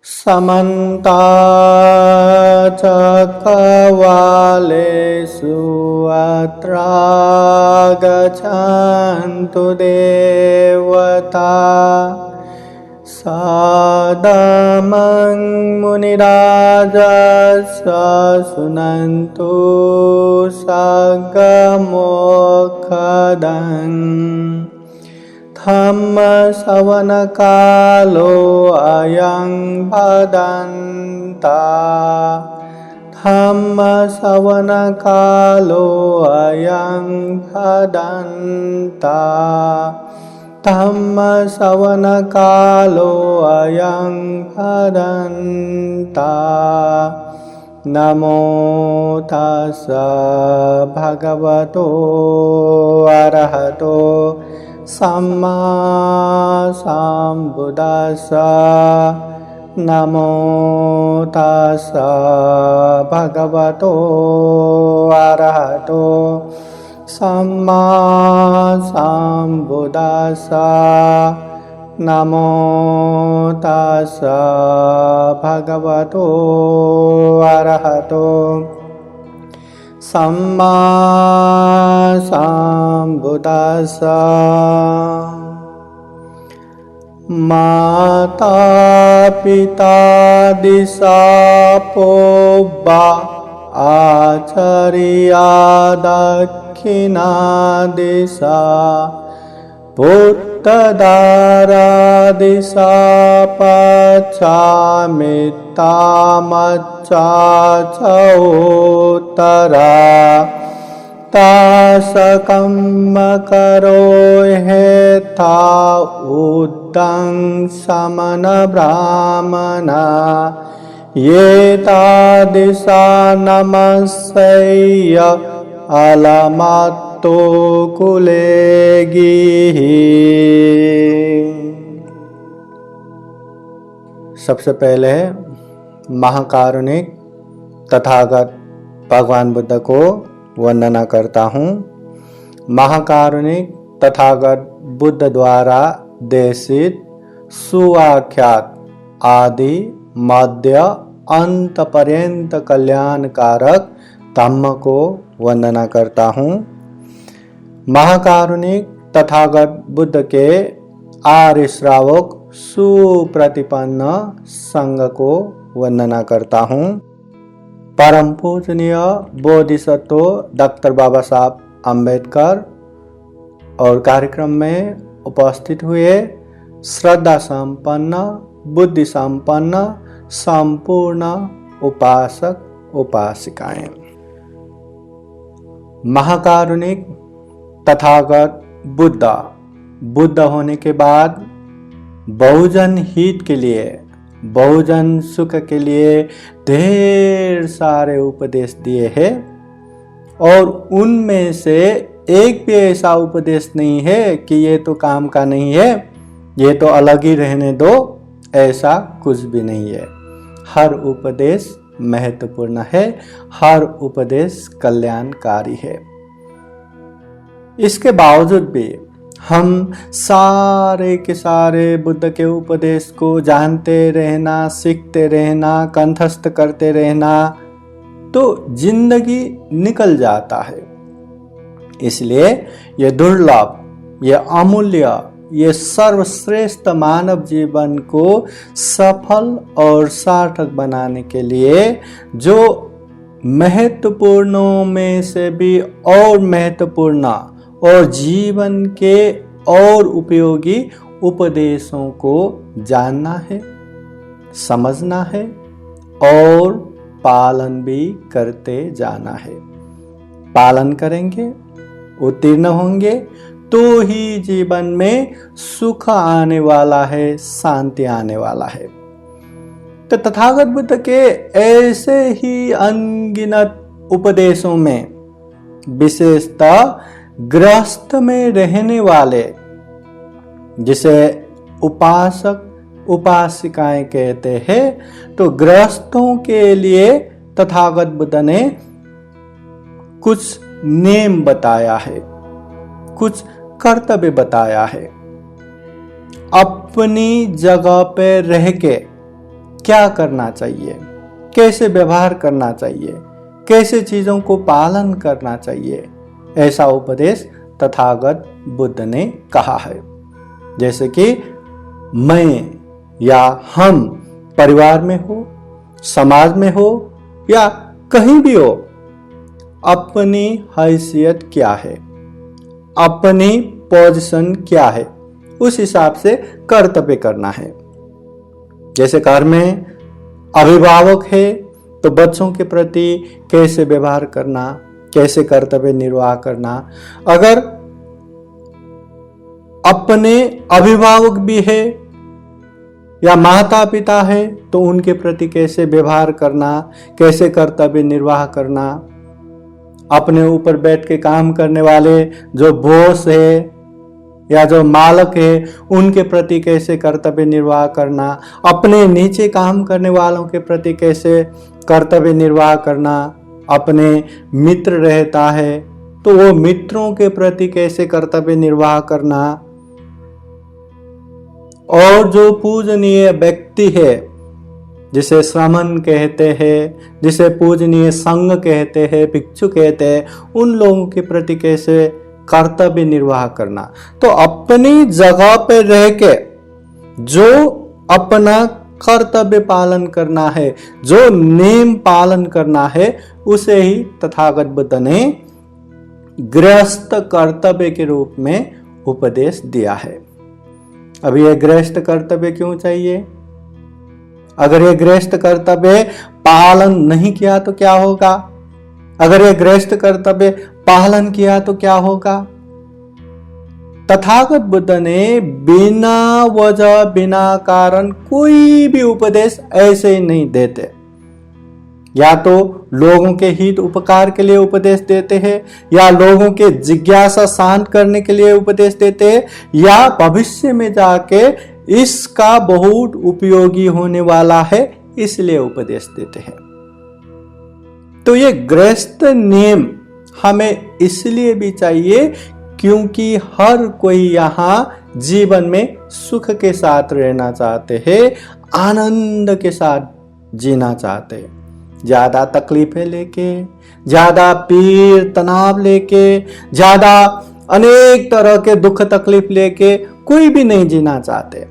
समन्ता चक्रवालेषु अत्रा गच्छन्तु देवता सदमं मुनिराजस्य शृण्वन्तु सगमोखदम् धम्मश्रवणकालो अयं भदन्ता धम्मश्रवणकालो अयं भदन्ता धम्मश्रवणकालो अयं भदन्ता नमो तस्स भगवतो अरहतो सम्मा सम्बुद्दस्स नमो तस्स भगवतो अरहतो सम्मा सम्बुद्दस्स नमो तस्स भगवतो अरहतो सम्मा सम्बुद्दस्स माता पिता दिशा पोब्बा आचार्या दक्षिणा दिशा पुत्तदारा दिशा पश्चामित्ता मच्चा चौत्तरा तासकम्म करो हेथा उद्दं समन ब्राह्मणा ये तादिशा नमस्सैय अलमत्तो कुलेगिः। सबसे पहले महाकारुणिक तथागत भगवान बुद्ध को वंदना करता हूँ। महाकारुणिक तथागत बुद्ध द्वारा देशित सुआख्यात आदि मध्य अंत पर्यंत कल्याणकारक धम्म को वंदना करता हूँ। महाकारुणिक तथागत बुद्ध के आर्य श्रावक सुप्रतिपन्न संघ को वंदना करता हूँ। परम पूजनीय बोधिसत्व डॉक्टर बाबा साहब अम्बेडकर और कार्यक्रम में उपस्थित हुए श्रद्धा संपन्न बुद्धि संपन्न संपूर्ण उपासक उपासिकाएं। महाकारुणिक तथागत बुद्ध होने के बाद बहुजन हित के लिए बहुजन सुख के लिए ढेर सारे उपदेश दिए हैं और उनमें से एक भी ऐसा उपदेश नहीं है कि ये तो काम का नहीं है, ये तो अलग ही रहने दो, ऐसा कुछ भी नहीं है। हर उपदेश महत्वपूर्ण है, हर उपदेश कल्याणकारी है। इसके बावजूद भी हम सारे के सारे बुद्ध के उपदेश को जानते रहना, सीखते रहना, कंठस्थ करते रहना तो जिंदगी निकल जाता है। इसलिए ये दुर्लभ, ये अमूल्य, ये सर्वश्रेष्ठ मानव जीवन को सफल और सार्थक बनाने के लिए जो महत्वपूर्णों में से भी और महत्वपूर्ण और जीवन के और उपयोगी उपदेशों को जानना है, समझना है और पालन भी करते जाना है। पालन करेंगे, उत्तीर्ण होंगे तो ही जीवन में सुख आने वाला है, शांति आने वाला है। तो तथागत बुद्ध के ऐसे ही अनगिनत उपदेशों में विशेषतः गृहस्थ में रहने वाले, जिसे उपासक उपासिकाएं कहते हैं, तो गृहस्थों के लिए तथागत बुद्ध ने कुछ नेम बताया है, कुछ कर्तव्य बताया है। अपनी जगह पे रह के क्या करना चाहिए, कैसे व्यवहार करना चाहिए, कैसे चीजों को पालन करना चाहिए, ऐसा उपदेश तथागत बुद्ध ने कहा है। जैसे कि मैं या हम परिवार में हो, समाज में हो या कहीं भी हो, अपनी हैसियत क्या है, अपनी पोजीशन क्या है, उस हिसाब से कर्तव्य करना है। जैसे घर में अभिभावक है तो बच्चों के प्रति कैसे व्यवहार करना, कैसे कर्तव्य निर्वाह करना। अगर अपने अभिभावक भी है या माता पिता है तो उनके प्रति कैसे व्यवहार करना, कैसे कर्तव्य निर्वाह करना। अपने ऊपर बैठ के काम करने वाले जो बॉस है या जो मालक है उनके प्रति कैसे कर्तव्य निर्वाह करना, अपने नीचे काम करने वालों के प्रति कैसे कर्तव्य निर्वाह करना। अपने मित्र रहता है तो वो मित्रों के प्रति कैसे कर्तव्य निर्वाह करना। और जो पूजनीय व्यक्ति है, जिसे श्रमण कहते हैं, जिसे पूजनीय संघ कहते हैं, भिक्षु कहते हैं, उन लोगों के प्रति कैसे कर्तव्य निर्वाह करना। तो अपनी जगह पे रह के जो अपना कर्तव्य पालन करना है, जो नियम पालन करना है, उसे ही तथागत बुद्ध ने गृहस्थ कर्तव्य के रूप में उपदेश दिया है। अब ये गृहस्थ कर्तव्य क्यों चाहिए? अगर ये गृहस्थ कर्तव्य पालन नहीं किया तो क्या होगा? अगर ये गृहस्थ कर्तव्य पालन किया तो क्या होगा? तथागत बुद्ध ने बिना वजह बिना कारण कोई भी उपदेश ऐसे ही नहीं देते। या तो लोगों के हित उपकार के लिए उपदेश देते हैं, या लोगों के जिज्ञासा शांत करने के लिए उपदेश देते हैं, या भविष्य में जाके इसका बहुत उपयोगी होने वाला है इसलिए उपदेश देते हैं। तो ये गृहस्थ नियम हमें इसलिए भी चाहिए क्योंकि हर कोई यहाँ जीवन में सुख के साथ रहना चाहते हैं, आनंद के साथ जीना चाहते हैं। ज्यादा तकलीफें लेके, ज्यादा पीड़ तनाव लेके, ज्यादा अनेक तरह के दुख तकलीफ लेके कोई भी नहीं जीना चाहते।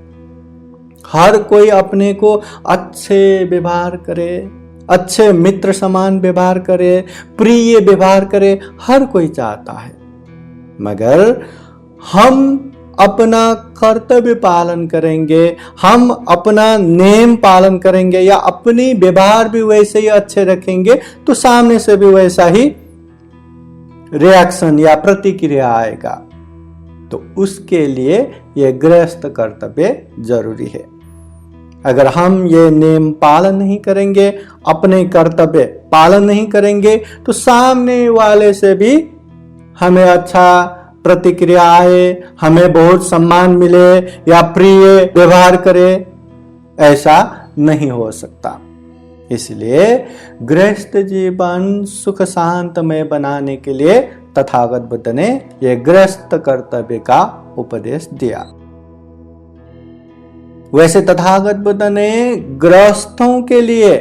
हर कोई अपने को अच्छे व्यवहार करे, अच्छे मित्र समान व्यवहार करे, प्रिय व्यवहार करे, हर कोई चाहता है। मगर हम अपना कर्तव्य पालन करेंगे, हम अपना नियम पालन करेंगे या अपनी व्यवहार भी वैसे ही अच्छे रखेंगे तो सामने से भी वैसा ही रिएक्शन या प्रतिक्रिया आएगा। तो उसके लिए यह गृहस्थ कर्तव्य जरूरी है। अगर हम ये नियम पालन नहीं करेंगे, अपने कर्तव्य पालन नहीं करेंगे तो सामने वाले से भी हमें अच्छा प्रतिक्रिया आए, हमें बहुत सम्मान मिले या प्रिय व्यवहार करे, ऐसा नहीं हो सकता। इसलिए गृहस्थ जीवन सुख शांतमय बनाने के लिए तथागत बुद्ध ने यह गृहस्थ कर्तव्य का उपदेश दिया। वैसे तथागत बुद्ध ने गृहस्थों के लिए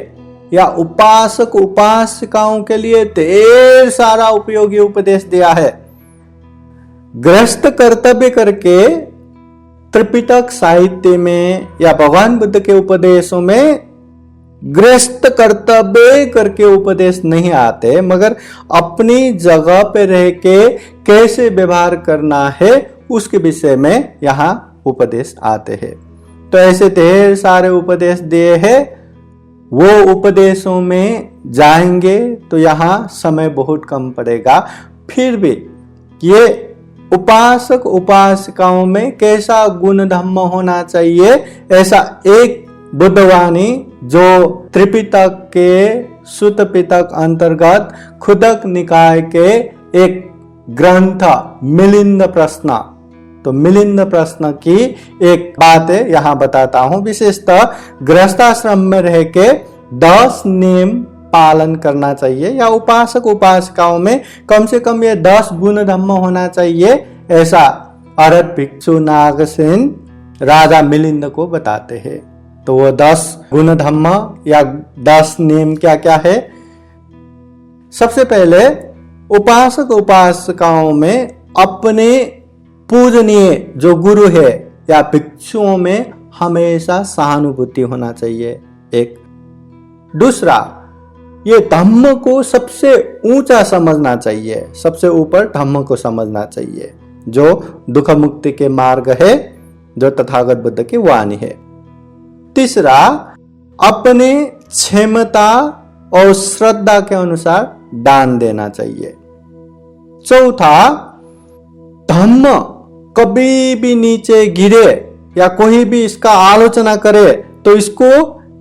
या उपासक उपासिकाओं के लिए ढेर सारा उपयोगी उपदेश दिया है। गृहस्थ कर्तव्य करके त्रिपिटक साहित्य में या भगवान बुद्ध के उपदेशों में गृहस्थ कर्तव्य करके उपदेश नहीं आते, मगर अपनी जगह पे रह के कैसे व्यवहार करना है उसके विषय में यहाँ उपदेश आते हैं। तो ऐसे ढेर सारे उपदेश दिए हैं। वो उपदेशों में जाएंगे तो यहाँ समय बहुत कम पड़ेगा। फिर भी ये उपासक उपासिकाओं में कैसा गुण धर्म होना चाहिए, ऐसा एक बुद्धवाणी जो त्रिपिटक के सुत्त पिटक अंतर्गत खुदक निकाय के एक ग्रंथ मिलिंद प्रश्न, तो मिलिंद प्रश्न की एक बात है यहाँ बताता हूँ। विशेषतः गृहस्थाश्रम में रह के 10 नियम पालन करना चाहिए या उपासक उपासिकाओं में कम से कम ये 10 गुण धर्म होना चाहिए, ऐसा अरहत भिक्षु नागसेन राजा मिलिंद को बताते हैं। तो वो 10 गुण धम्म या 10 नियम क्या क्या है? सबसे पहले उपासक उपासिकाओं में अपने पूजनीय जो गुरु है या भिक्षुओं में हमेशा सहानुभूति होना चाहिए। एक दूसरा, ये धम्म को सबसे ऊंचा समझना चाहिए, सबसे ऊपर धम्म को समझना चाहिए, जो दुख मुक्ति के मार्ग है, जो तथागत बुद्ध की वाणी है। तीसरा, अपने क्षमता और श्रद्धा के अनुसार दान देना चाहिए। चौथा, धम्म कभी भी नीचे गिरे या कोई भी इसका आलोचना करे तो इसको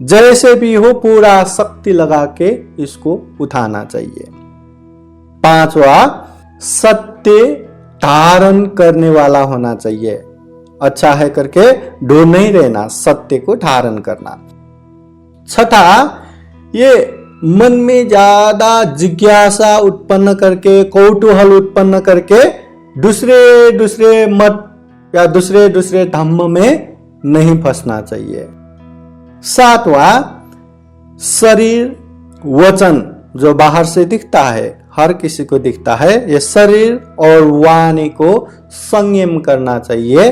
जैसे भी हो पूरा शक्ति लगा के इसको उठाना चाहिए। पांचवा, सत्य धारण करने वाला होना चाहिए। अच्छा है करके ढूंढ नहीं रहना, सत्य को धारण करना। छठा, ये मन में ज्यादा जिज्ञासा उत्पन्न करके, कौतूहल उत्पन्न करके दूसरे मत या दूसरे धम्म में नहीं फंसना चाहिए। सातवां, शरीर वचन जो बाहर से दिखता है, हर किसी को दिखता है, ये शरीर और वाणी को संयम करना चाहिए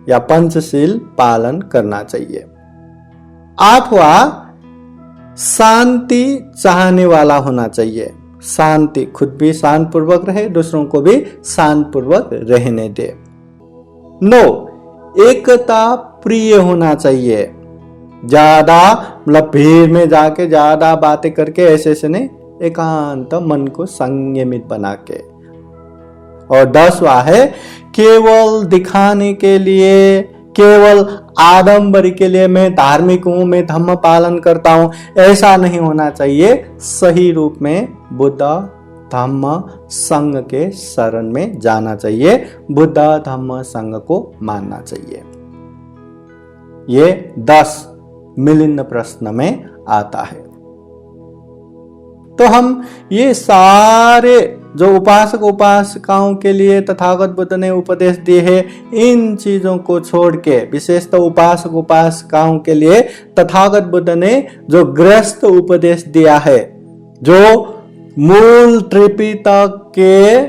या पंचशील पालन करना चाहिए। आठवां, शांति चाहने वाला होना चाहिए। शांति, खुद भी शांत पूर्वक रहे, दूसरों को भी शांत पूर्वक रहने दे। 9, एकता प्रिय होना चाहिए। ज्यादा मतलब भीड़ में जाके ज्यादा बातें करके ऐसे नहीं, एकांत मन को संयमित बना के। और 10वां है, केवल दिखाने के लिए, केवल आडंबरी के लिए मैं धार्मिक हूं, मैं धम्म पालन करता हूं, ऐसा नहीं होना चाहिए। सही रूप में बुद्ध धम्म संघ के शरण में जाना चाहिए, बुद्ध धम्म संघ को मानना चाहिए। ये 10 मिलिंद प्रश्न में आता है। तो हम ये सारे जो उपासक उपासिकाओं के लिए तथागत बुद्ध ने उपदेश दिए हैं, इन चीजों को छोड़ के, विशेषतः उपासक उपासिकाओं के लिए तथागत बुद्ध ने जो गृहस्थ उपदेश दिया है, जो मूल त्रिपिटक के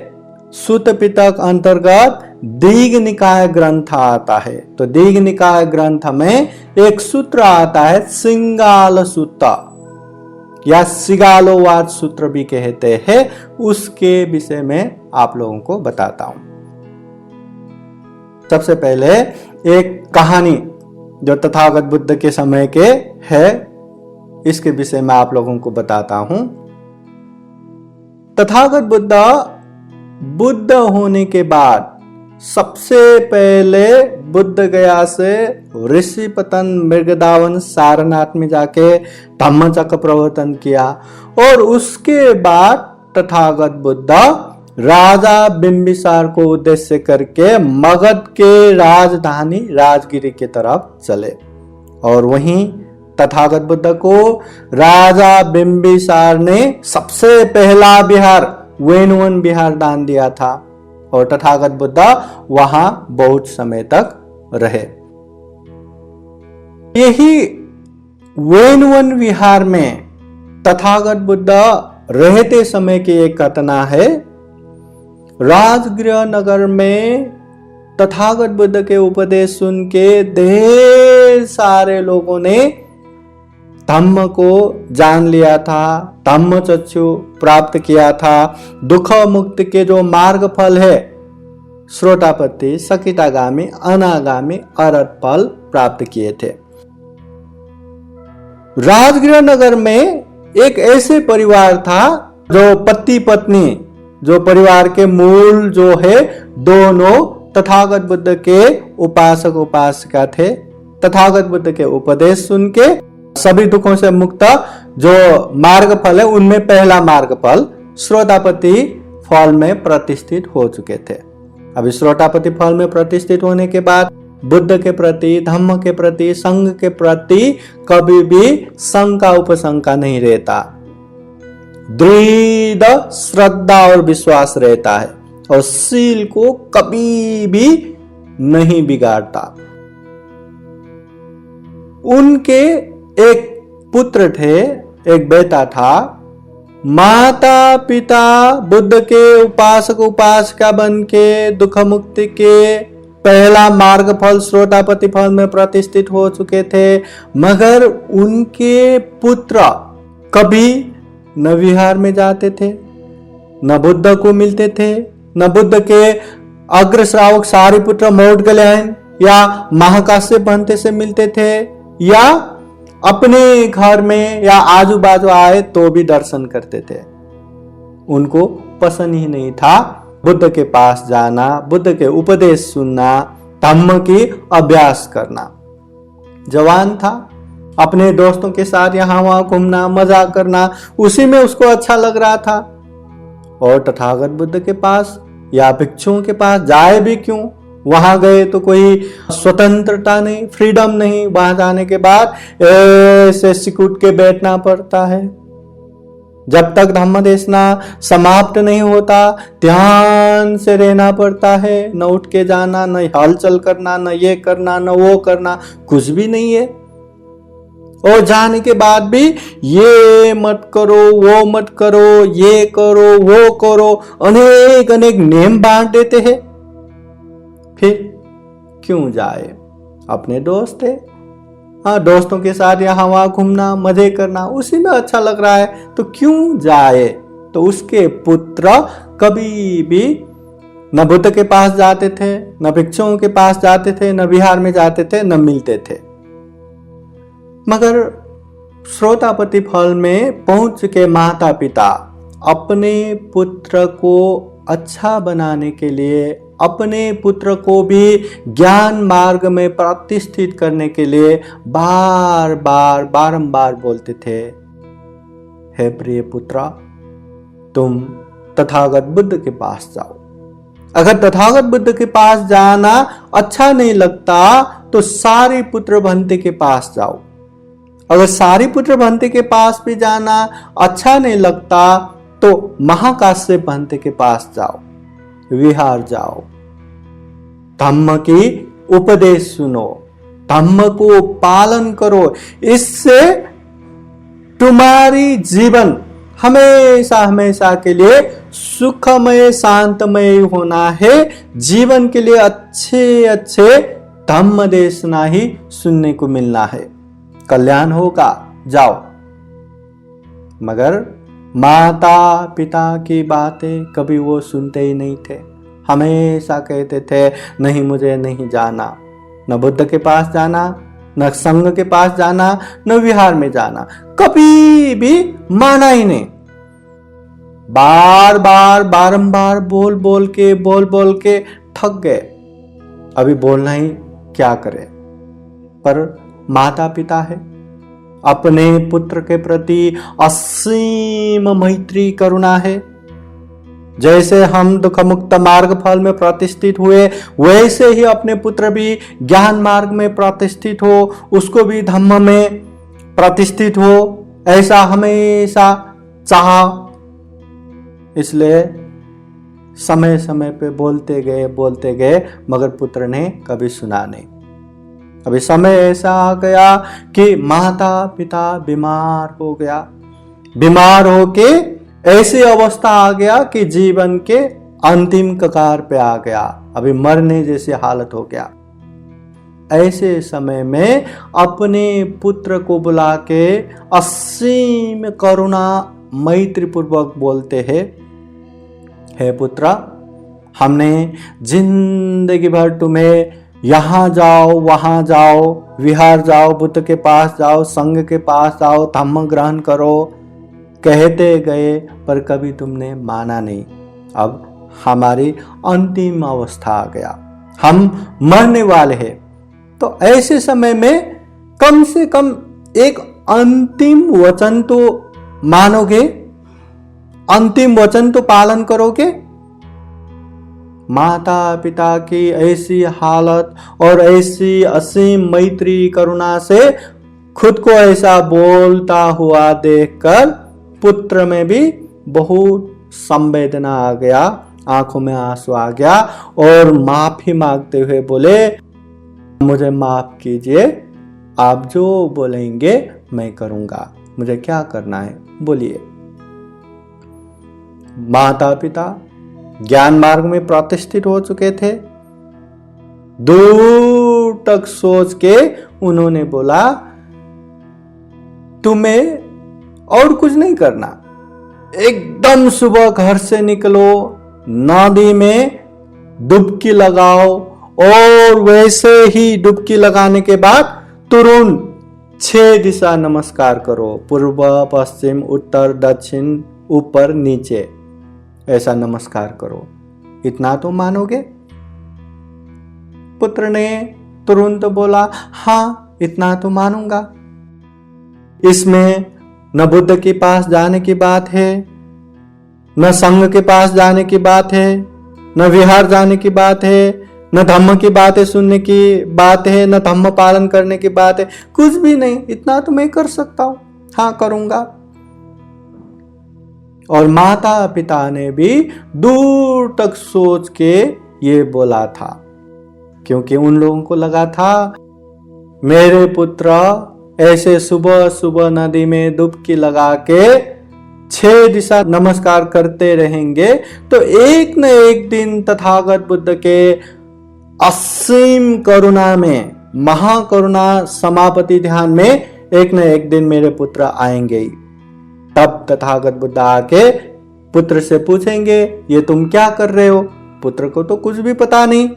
सुत्त पिटक अंतर्गत दीघ निकाय ग्रंथ आता है। तो दीघ निकाय ग्रंथ में एक सूत्र आता है, सिंगाल सूत्र या सिगालोवाद सूत्र भी कहते हैं। उसके विषय में आप लोगों को बताता हूं। सबसे पहले एक कहानी जो तथागत बुद्ध के समय के है, इसके विषय में आप लोगों को बताता हूं। तथागत बुद्ध होने के बाद सबसे पहले बुद्ध गया से ऋषिपतन मृगदावन सारनाथ में जाके धम्मचक्र प्रवर्तन किया, और उसके बाद तथागत बुद्ध राजा बिंबिसार को उद्देश्य करके मगध के राजधानी राजगिरी की तरफ चले। और वहीं तथागत बुद्ध को राजा बिंबिसार ने सबसे पहला बिहार वेनुवन बिहार दान दिया था, और तथागत बुद्ध वहां बहुत समय तक रहे। यही वेनुवन विहार में तथागत बुद्ध रहते समय की एक घटना है। राजगृह नगर में तथागत बुद्ध के उपदेश सुन के ढेर सारे लोगों ने धम्म को जान लिया था, धम्म चक्षु प्राप्त किया था। दुख मुक्ति के जो मार्ग फल है, श्रोतापत्ति, सकिटागामी, अनागामी, अरहत फल प्राप्त किए थे। राजगृह नगर में एक ऐसे परिवार था जो पति पत्नी, जो परिवार के मूल जो है, दोनों तथागत बुद्ध के उपासक उपासिका थे। तथागत बुद्ध के उपदेश सुन के सभी दुखों से मुक्त जो मार्ग फल है, उनमें पहला मार्ग फल श्रोतापति फल में प्रतिष्ठित हो चुके थे। अभी श्रोतापति फल में प्रतिष्ठित होने के बाद बुद्ध के प्रति, धम्म के प्रति, संघ के प्रति कभी भी शंका उपशंका नहीं रहता। दृढ़ श्रद्धा और विश्वास रहता है, और शील को कभी भी नहीं बिगाड़ता। उनके एक पुत्र थे, एक बेटा था। माता पिता बुद्ध के उपासक उपासिका बन के दुख मुक्ति के पहला मार्ग फल श्रोतापति फल में प्रतिष्ठित हो चुके थे, मगर उनके पुत्र कभी न विहार में जाते थे, न बुद्ध को मिलते थे, न बुद्ध के अग्र श्रावक सारिपुत्र मौदगल्यायन या महाकाश्यप भंते से मिलते थे, या अपने घर में या आजू बाजू आए तो भी दर्शन करते थे। उनको पसंद ही नहीं था बुद्ध के पास जाना, बुद्ध के उपदेश सुनना, धम्म की अभ्यास करना। जवान था, अपने दोस्तों के साथ यहां वहां घूमना, मजा करना, उसी में उसको अच्छा लग रहा था। और तथागत बुद्ध के पास या भिक्षुओं के पास जाए भी क्यों? वहां गए तो कोई स्वतंत्रता नहीं, फ्रीडम नहीं। वहां जाने के बाद ऐसे सिकुट के बैठना पड़ता है। जब तक धम्म देशना समाप्त नहीं होता ध्यान से रहना पड़ता है। न उठ के जाना, न हलचल करना, न ये करना, न वो करना, कुछ भी नहीं है। और जाने के बाद भी ये मत करो, वो मत करो, ये करो, वो करो, अनेक अनेक नियम बांट देते हैं। फिर क्यों जाए? अपने दोस्त है, हाँ, दोस्तों के साथ यहाँ वहां घूमना, मजे करना, उसी में अच्छा लग रहा है तो क्यों जाए? तो उसके पुत्र कभी भी न बुद्ध के पास जाते थे, न भिक्षुओं के पास जाते थे, न विहार में जाते थे, न मिलते थे। मगर श्रोतापति फल में पहुंच के माता पिता अपने पुत्र को अच्छा बनाने के लिए, अपने पुत्र को भी ज्ञान मार्ग में प्रतिष्ठित करने के लिए बार बार बारंबार बोलते थे, हे प्रिय पुत्र, तुम तथागत बुद्ध के पास जाओ। अगर तथागत बुद्ध के पास जाना अच्छा नहीं लगता तो सारिपुत्र भंते के पास जाओ। अगर सारिपुत्र भंते के पास भी जाना अच्छा नहीं लगता तो महाकाश्यप भंते के पास जाओ, विहार जाओ, धम्म की उपदेश सुनो, धम्म को पालन करो। इससे तुम्हारी जीवन हमेशा हमेशा के लिए सुखमय शांतमय होना है। जीवन के लिए अच्छे अच्छे धम्म देशना ही सुनने को मिलना है, कल्याण होगा, जाओ। मगर माता पिता की बातें कभी वो सुनते ही नहीं थे। हमेशा कहते थे नहीं, मुझे नहीं जाना, न बुद्ध के पास जाना, न संघ के पास जाना, न विहार में जाना, कभी भी माना ही नहीं। बार बार बारंबार बोल बोल के थक गए, अभी बोलना ही क्या करे। पर माता पिता है, अपने पुत्र के प्रति असीम मैत्री करुणा है। जैसे हम दुख मुक्त मार्ग फल में प्रतिष्ठित हुए, वैसे ही अपने पुत्र भी ज्ञान मार्ग में प्रतिष्ठित हो, उसको भी धम्म में प्रतिष्ठित हो, ऐसा हमेशा चाहा। इसलिए समय समय पे बोलते गए, मगर पुत्र ने कभी सुना नहीं। अभी समय ऐसा आ गया कि माता पिता बीमार हो गया, बीमार होके ऐसी अवस्था आ गया कि जीवन के अंतिम कगार पे आ गया, अभी मरने जैसी हालत हो गया। ऐसे समय में अपने पुत्र को बुला के असीम करुणा मैत्री पूर्वक बोलते हैं, हे पुत्र, हमने जिंदगी भर तुम्हें यहां जाओ, वहां जाओ, विहार जाओ, बुद्ध के पास जाओ, संघ के पास जाओ, धम्म ग्रहण करो कहते गए, पर कभी तुमने माना नहीं। अब हमारी अंतिम अवस्था आ गया, हम मरने वाले हैं। तो ऐसे समय में कम से कम एक अंतिम वचन तो मानोगे, अंतिम वचन तो पालन करोगे। माता पिता की ऐसी हालत और ऐसी असीम मैत्री करुणा से खुद को ऐसा बोलता हुआ देखकर पुत्र में भी बहुत संवेदना आ गया, आंखों में आंसू आ गया और माफी मांगते हुए बोले, मुझे माफ कीजिए, आप जो बोलेंगे मैं करूंगा, मुझे क्या करना है बोलिए। माता पिता ज्ञान मार्ग में प्रतिष्ठित हो चुके थे। दूर तक सोच के उन्होंने बोला तुम्हें और कुछ नहीं करना, एकदम सुबह घर से निकलो, नदी में डुबकी लगाओ और वैसे ही डुबकी लगाने के बाद तुरंत 6 दिशा नमस्कार करो, पूर्व पश्चिम उत्तर दक्षिण ऊपर नीचे, ऐसा नमस्कार करो। इतना तो मानोगे? पुत्र ने तुरंत बोला हाँ इतना तो मानूंगा। इसमें न बुद्ध के पास जाने की बात है, न संघ के पास जाने की बात है, न विहार जाने की बात है, न धम्म की बातें सुनने की बात है, न धम्म पालन करने की बात है, कुछ भी नहीं। इतना तो मैं कर सकता हूं, हाँ करूंगा। और माता पिता ने भी दूर तक सोच के ये बोला था, क्योंकि उन लोगों को लगा था मेरे पुत्र ऐसे सुबह सुबह नदी में डुबकी लगा के 6 दिशा नमस्कार करते रहेंगे तो एक न एक दिन तथागत बुद्ध के असीम करुणा में, महाकरुणा समापति ध्यान में एक न एक दिन मेरे पुत्र आएंगे। तब तथागत बुद्ध आके पुत्र से पूछेंगे ये तुम क्या कर रहे हो? पुत्र को तो कुछ भी पता नहीं।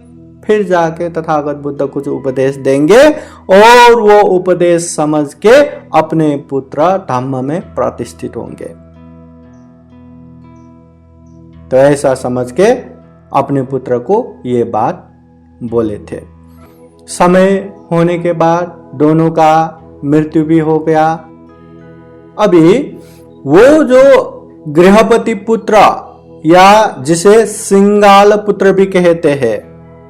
फिर जाके तथागत बुद्ध कुछ उपदेश देंगे और वो उपदेश समझ के अपने पुत्र धम्म में प्रतिष्ठित होंगे। तो ऐसा समझ के अपने पुत्र को ये बात बोले थे। समय होने के बाद दोनों का मृत्यु भी हो गया। अभी वो जो गृहपति पुत्र या जिसे सिंगाल पुत्र भी कहते हैं,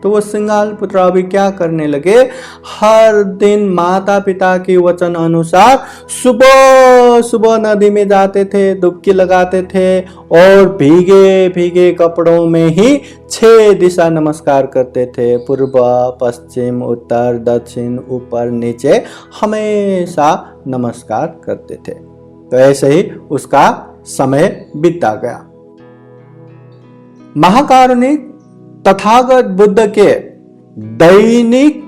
तो वो सिंगाल पुत्र अभी क्या करने लगे, हर दिन माता पिता के वचन अनुसार सुबह सुबह नदी में जाते थे, डुबकी लगाते थे और भीगे भीगे कपड़ों में ही 6 दिशा नमस्कार करते थे, पूर्व पश्चिम उत्तर दक्षिण ऊपर नीचे, हमेशा नमस्कार करते थे। तो ऐसे ही उसका समय बीतता गया। महाकारुणिक तथागत बुद्ध के दैनिक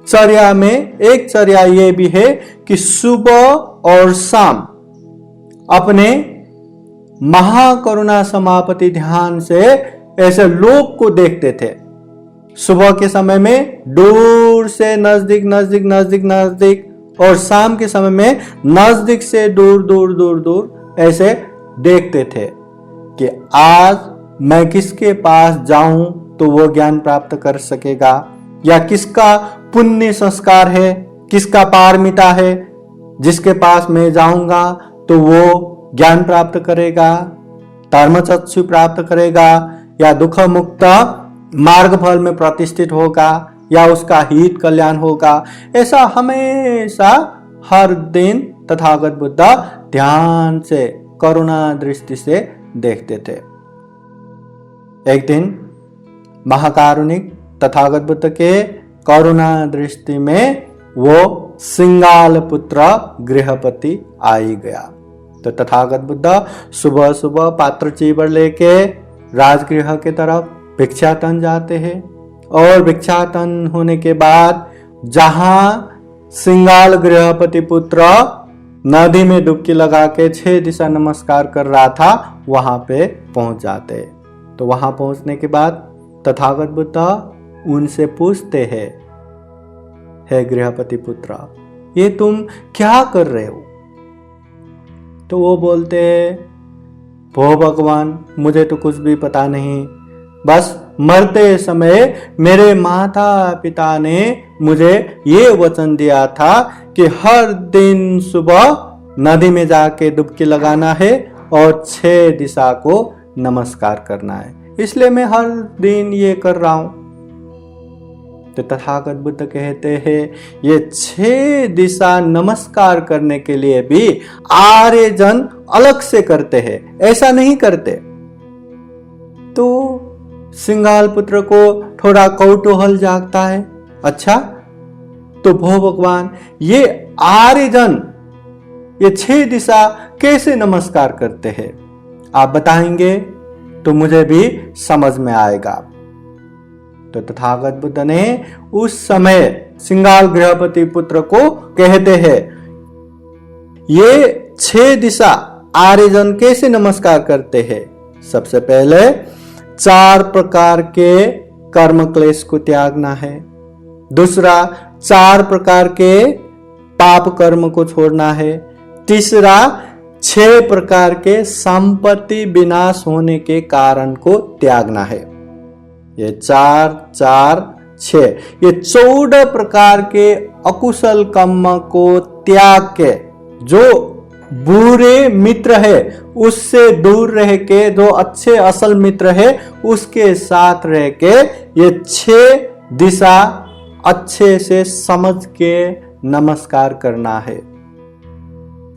चर्या में एक चर्या ये भी है कि सुबह और शाम अपने महाकरुणा समापति ध्यान से ऐसे लोग को देखते थे। सुबह के समय में दूर से नजदीक नजदीक नजदीक नजदीक और शाम के समय में नजदीक से दूर दूर दूर दूर ऐसे देखते थे कि आज मैं किसके पास जाऊं तो वो ज्ञान प्राप्त कर सकेगा, या किसका पुण्य संस्कार है, किसका पारमिता है, जिसके पास मैं जाऊंगा तो वो ज्ञान प्राप्त करेगा, धर्मचक्षु प्राप्त करेगा, या दुख मुक्त मार्ग फल में प्रतिष्ठित होगा, या उसका हित कल्याण होगा। ऐसा हमेशा हर दिन तथागत बुद्ध ध्यान से करुणा दृष्टि से देखते थे। एक दिन महाकारुणिक तथागत बुद्ध के करुणा दृष्टि में वो सिंगाल पुत्र गृहपति आई गया। तो तथागत बुद्ध सुबह सुबह पात्र चीवर लेके राजगृह के तरफ भिक्षाटन जाते हैं, और भिक्षाटन होने के बाद जहां सिंगाल गृहपति पुत्र नदी में डुबकी लगा के 6 दिशा नमस्कार कर रहा था, वहां पे पहुंच जाते। तो वहां पहुंचने के बाद तथागत बुद्ध उनसे पूछते हैं, हे गृहपति पुत्र ये तुम क्या कर रहे हो? तो वो बोलते हैं, भो भगवान मुझे तो कुछ भी पता नहीं, बस मरते समय मेरे माता पिता ने मुझे ये वचन दिया था कि हर दिन सुबह नदी में जाके डुबकी लगाना है और 6 दिशा को नमस्कार करना है, इसलिए मैं हर दिन ये कर रहा हूं। तो तथागत बुद्ध कहते हैं ये 6 दिशा नमस्कार करने के लिए भी आर्य जन अलग से करते हैं, ऐसा नहीं करते। तो सिंगाल पुत्र को थोड़ा कौतूहल जागता है, अच्छा तो भो भगवान, ये आर्यजन ये 6 दिशा कैसे नमस्कार करते हैं, आप बताएंगे तो मुझे भी समझ में आएगा। तो तथागत बुद्ध ने उस समय सिंगाल गृहपति पुत्र को कहते हैं, ये 6 दिशा आर्यजन कैसे नमस्कार करते हैं। सबसे पहले 4 प्रकार के कर्म क्लेश को त्यागना है। दूसरा 4 प्रकार के पाप कर्म को छोड़ना है। तीसरा 6 प्रकार के संपत्ति विनाश होने के कारण को त्यागना है। ये 4 4 6 ये 14 प्रकार के अकुशल कर्म को त्याग के जो बुरे मित्र है उससे दूर रह के जो अच्छे असल मित्र है उसके साथ रह के ये 6 दिशा अच्छे से समझ के नमस्कार करना है।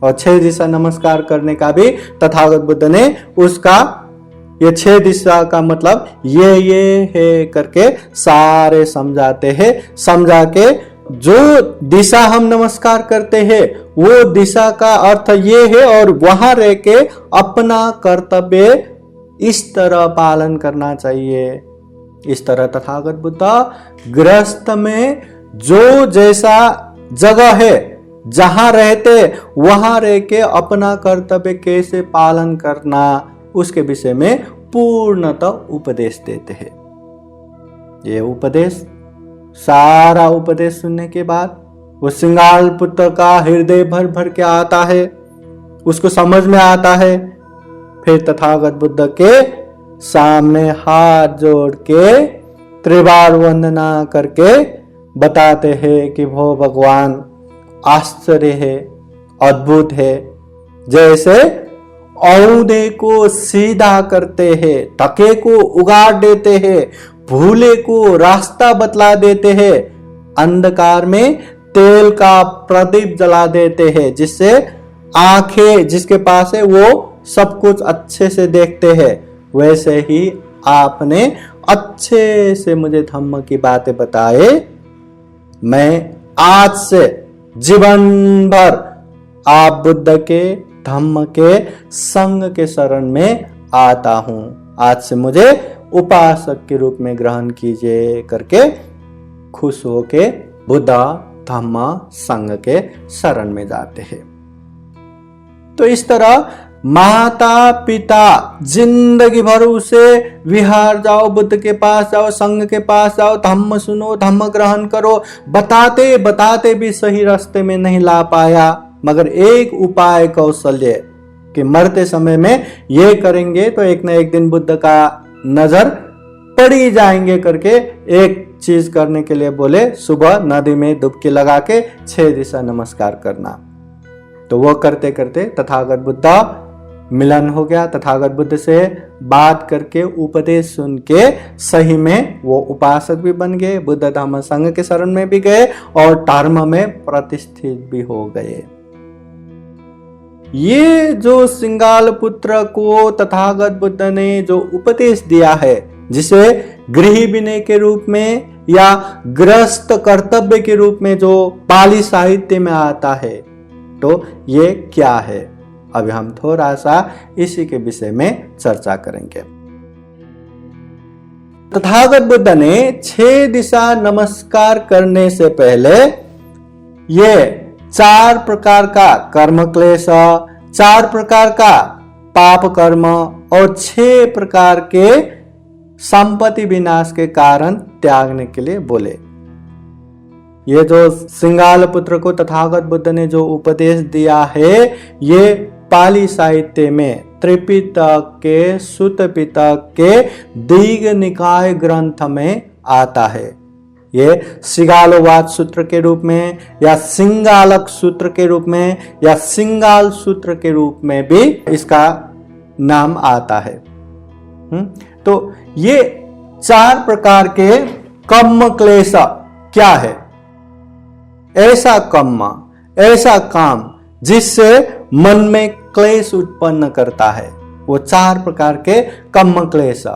और 6 दिशा नमस्कार करने का भी तथागत बुद्ध ने उसका ये 6 दिशा का मतलब ये है करके सारे समझाते हैं। समझा के जो दिशा हम नमस्कार करते हैं वो दिशा का अर्थ ये है और वहां रह के अपना कर्तव्य इस तरह पालन करना चाहिए। इस तरह तथागत बुद्ध गृहस्थ में जो जैसा जगह है जहां रहते वहां रह के अपना कर्तव्य कैसे पालन करना उसके विषय में पूर्णतः उपदेश देते हैं। ये उपदेश सारा उपदेश सुनने के बाद वो सिंगाल पुत्र का हृदय भर भर के आता है, उसको समझ में आता है। फिर तथागत बुद्ध के सामने हाथ जोड़ के त्रिबार वंदना करके बताते हैं कि वो भगवान आश्चर्य है, अद्भुत है। जैसे औंधे को सीधा करते हैं, थके को उगाड़ देते हैं, भूले को रास्ता बतला देते हैं, अंधकार में तेल का प्रदीप जला देते हैं, जिससे आंखें जिसके पास है वो सब कुछ अच्छे से देखते हैं। वैसे ही आपने अच्छे से मुझे धम्म की बातें बताए। मैं आज से जीवन भर आप बुद्ध के धम्म के संग के शरण में आता हूं। आज से मुझे उपासक के रूप में ग्रहण कीजिए करके खुश होके बुद्ध धम्म संग के शरण में जाते हैं। तो इस तरह माता पिता जिंदगी भर उसे विहार जाओ, बुद्ध के पास जाओ, संघ के पास जाओ, धम्म सुनो, धम्म ग्रहण करो, बताते बताते भी सही रास्ते में नहीं ला पाया। मगर एक उपाय कौशल्य कि मरते समय में ये करेंगे तो एक न एक दिन बुद्ध का नजर पड़ ही जाएंगे करके एक चीज करने के लिए बोले, सुबह नदी में डुबकी लगा के 6 दिशा नमस्कार करना। तो वो करते करते तथागत बुद्ध मिलन हो गया। तथागत बुद्ध से बात करके उपदेश सुन के सही में वो उपासक भी बन गए, बुद्ध धम्म संघ के शरण में भी गए और धर्म में प्रतिष्ठित भी हो गए। ये जो सिंगाल पुत्र को तथागत बुद्ध ने जो उपदेश दिया है, जिसे गृह विनय के रूप में या गृहस्थ कर्तव्य के रूप में जो पाली साहित्य में आता है, तो ये क्या है, अभी हम थोड़ा सा इसी के विषय में चर्चा करेंगे। तथागत बुद्ध ने 6 दिशा नमस्कार करने से पहले ये 4 प्रकार का कर्म क्लेश, 4 प्रकार का पाप कर्म और 6 प्रकार के संपत्ति विनाश के कारण त्यागने के लिए बोले। ये जो सिंगाल पुत्र को तथागत बुद्ध ने जो उपदेश दिया है, ये पाली साहित्य में त्रिपिटक के, सुत्त पिटक के दीघ निकाय ग्रंथ में आता है। ये सिंगालोवाद सूत्र के रूप में या सिंगालक सूत्र के रूप में या सिंगाल सूत्र के रूप में भी इसका नाम आता है। तो ये 4 प्रकार के कर्म क्लेश क्या है? ऐसा कर्म, ऐसा काम जिससे मन में क्लेश उत्पन्न करता है, वो 4 प्रकार के कर्म क्लेश।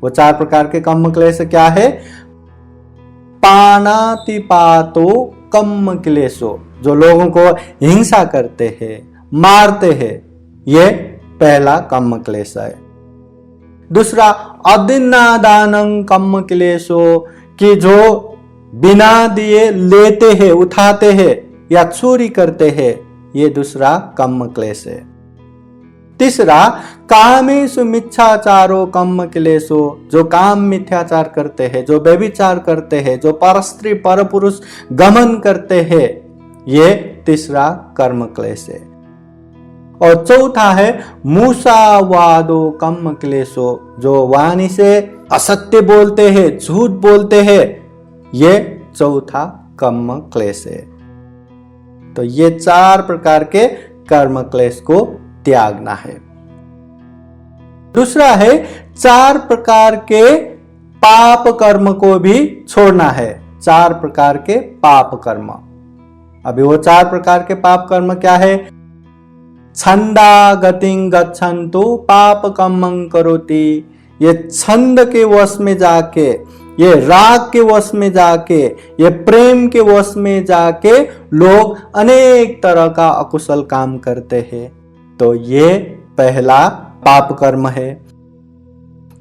वो 4 प्रकार के कर्म क्लेश क्या है? पानातिपातो कम्म क्लेशो, जो लोगों को हिंसा करते हैं, मारते हैं, ये पहला कम्म क्लेश है। दूसरा अदिन्नादानं कम्म क्लेशो, कि जो बिना दिए लेते हैं, उठाते हैं या चोरी करते हैं, ये दूसरा कम्म क्लेश है। तीसरा कामेषु मिथ्याचारो कम्म क्लेशो, जो काम मिथ्याचार करते हैं, जो व्यभिचार करते हैं, जो परस्त्री परपुरुष गमन करते हैं, ये तीसरा कर्म क्लेश है। और चौथा है मूसावादो कम्म क्लेशो, जो वाणी से असत्य बोलते हैं, झूठ बोलते हैं, ये चौथा कर्म क्लेश है। तो ये 4 प्रकार के कर्म क्लेश को त्यागना है। दूसरा है 4 प्रकार के पाप कर्म को भी छोड़ना है। 4 प्रकार के पाप कर्म, अभी वो 4 प्रकार के पाप कर्म क्या है? छंदा गतिं गच्छन्तु पाप कर्मं करोति, ये छंद के वश में जाके, ये राग के वश में जाके, ये प्रेम के वश में जाके लोग अनेक तरह का अकुशल काम करते हैं, तो ये पहला पाप कर्म है।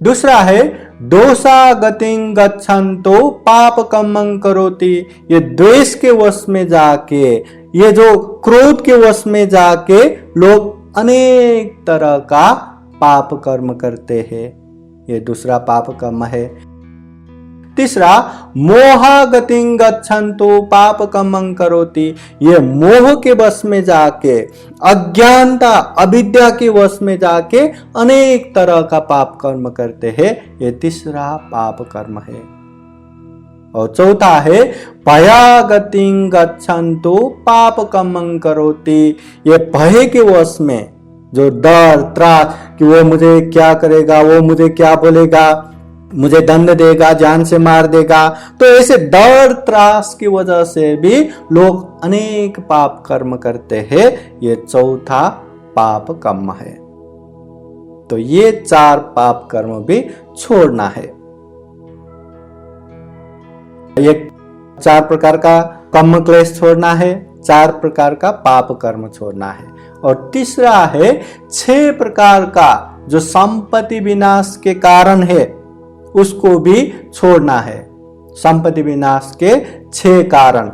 दूसरा है दोषा गतिं गच्छन्तो पाप कर्मं करोति, ये द्वेष के वश में जाके, ये जो क्रोध के वश में जाके लोग अनेक तरह का पाप कर्म करते हैं, ये दूसरा पाप कर्म है। तीसरा मोहा गतिं गच्छन्तो पाप कर्मं करोति, ये मोह के वश में जाके, अज्ञानता अविद्या के वश में जाके अनेक तरह का पाप कर्म करते हैं, ये तीसरा पाप कर्म है। और चौथा है भया गतिं गच्छन्तो पाप कर्मं करोति, ये भय के वश में, जो डर त्रास कि वो मुझे क्या करेगा, वो मुझे क्या बोलेगा, मुझे दंड देगा, जान से मार देगा, तो ऐसे डर त्रास की वजह से भी लोग अनेक पाप कर्म करते हैं, ये चौथा पाप कर्म है। तो ये 4 पाप कर्म भी छोड़ना है। ये 4 प्रकार का कर्म क्लेश छोड़ना है, 4 प्रकार का पाप कर्म छोड़ना है। और तीसरा है 6 प्रकार का जो संपत्ति विनाश के कारण है, उसको भी छोड़ना है। संपत्ति विनाश के 6 कारण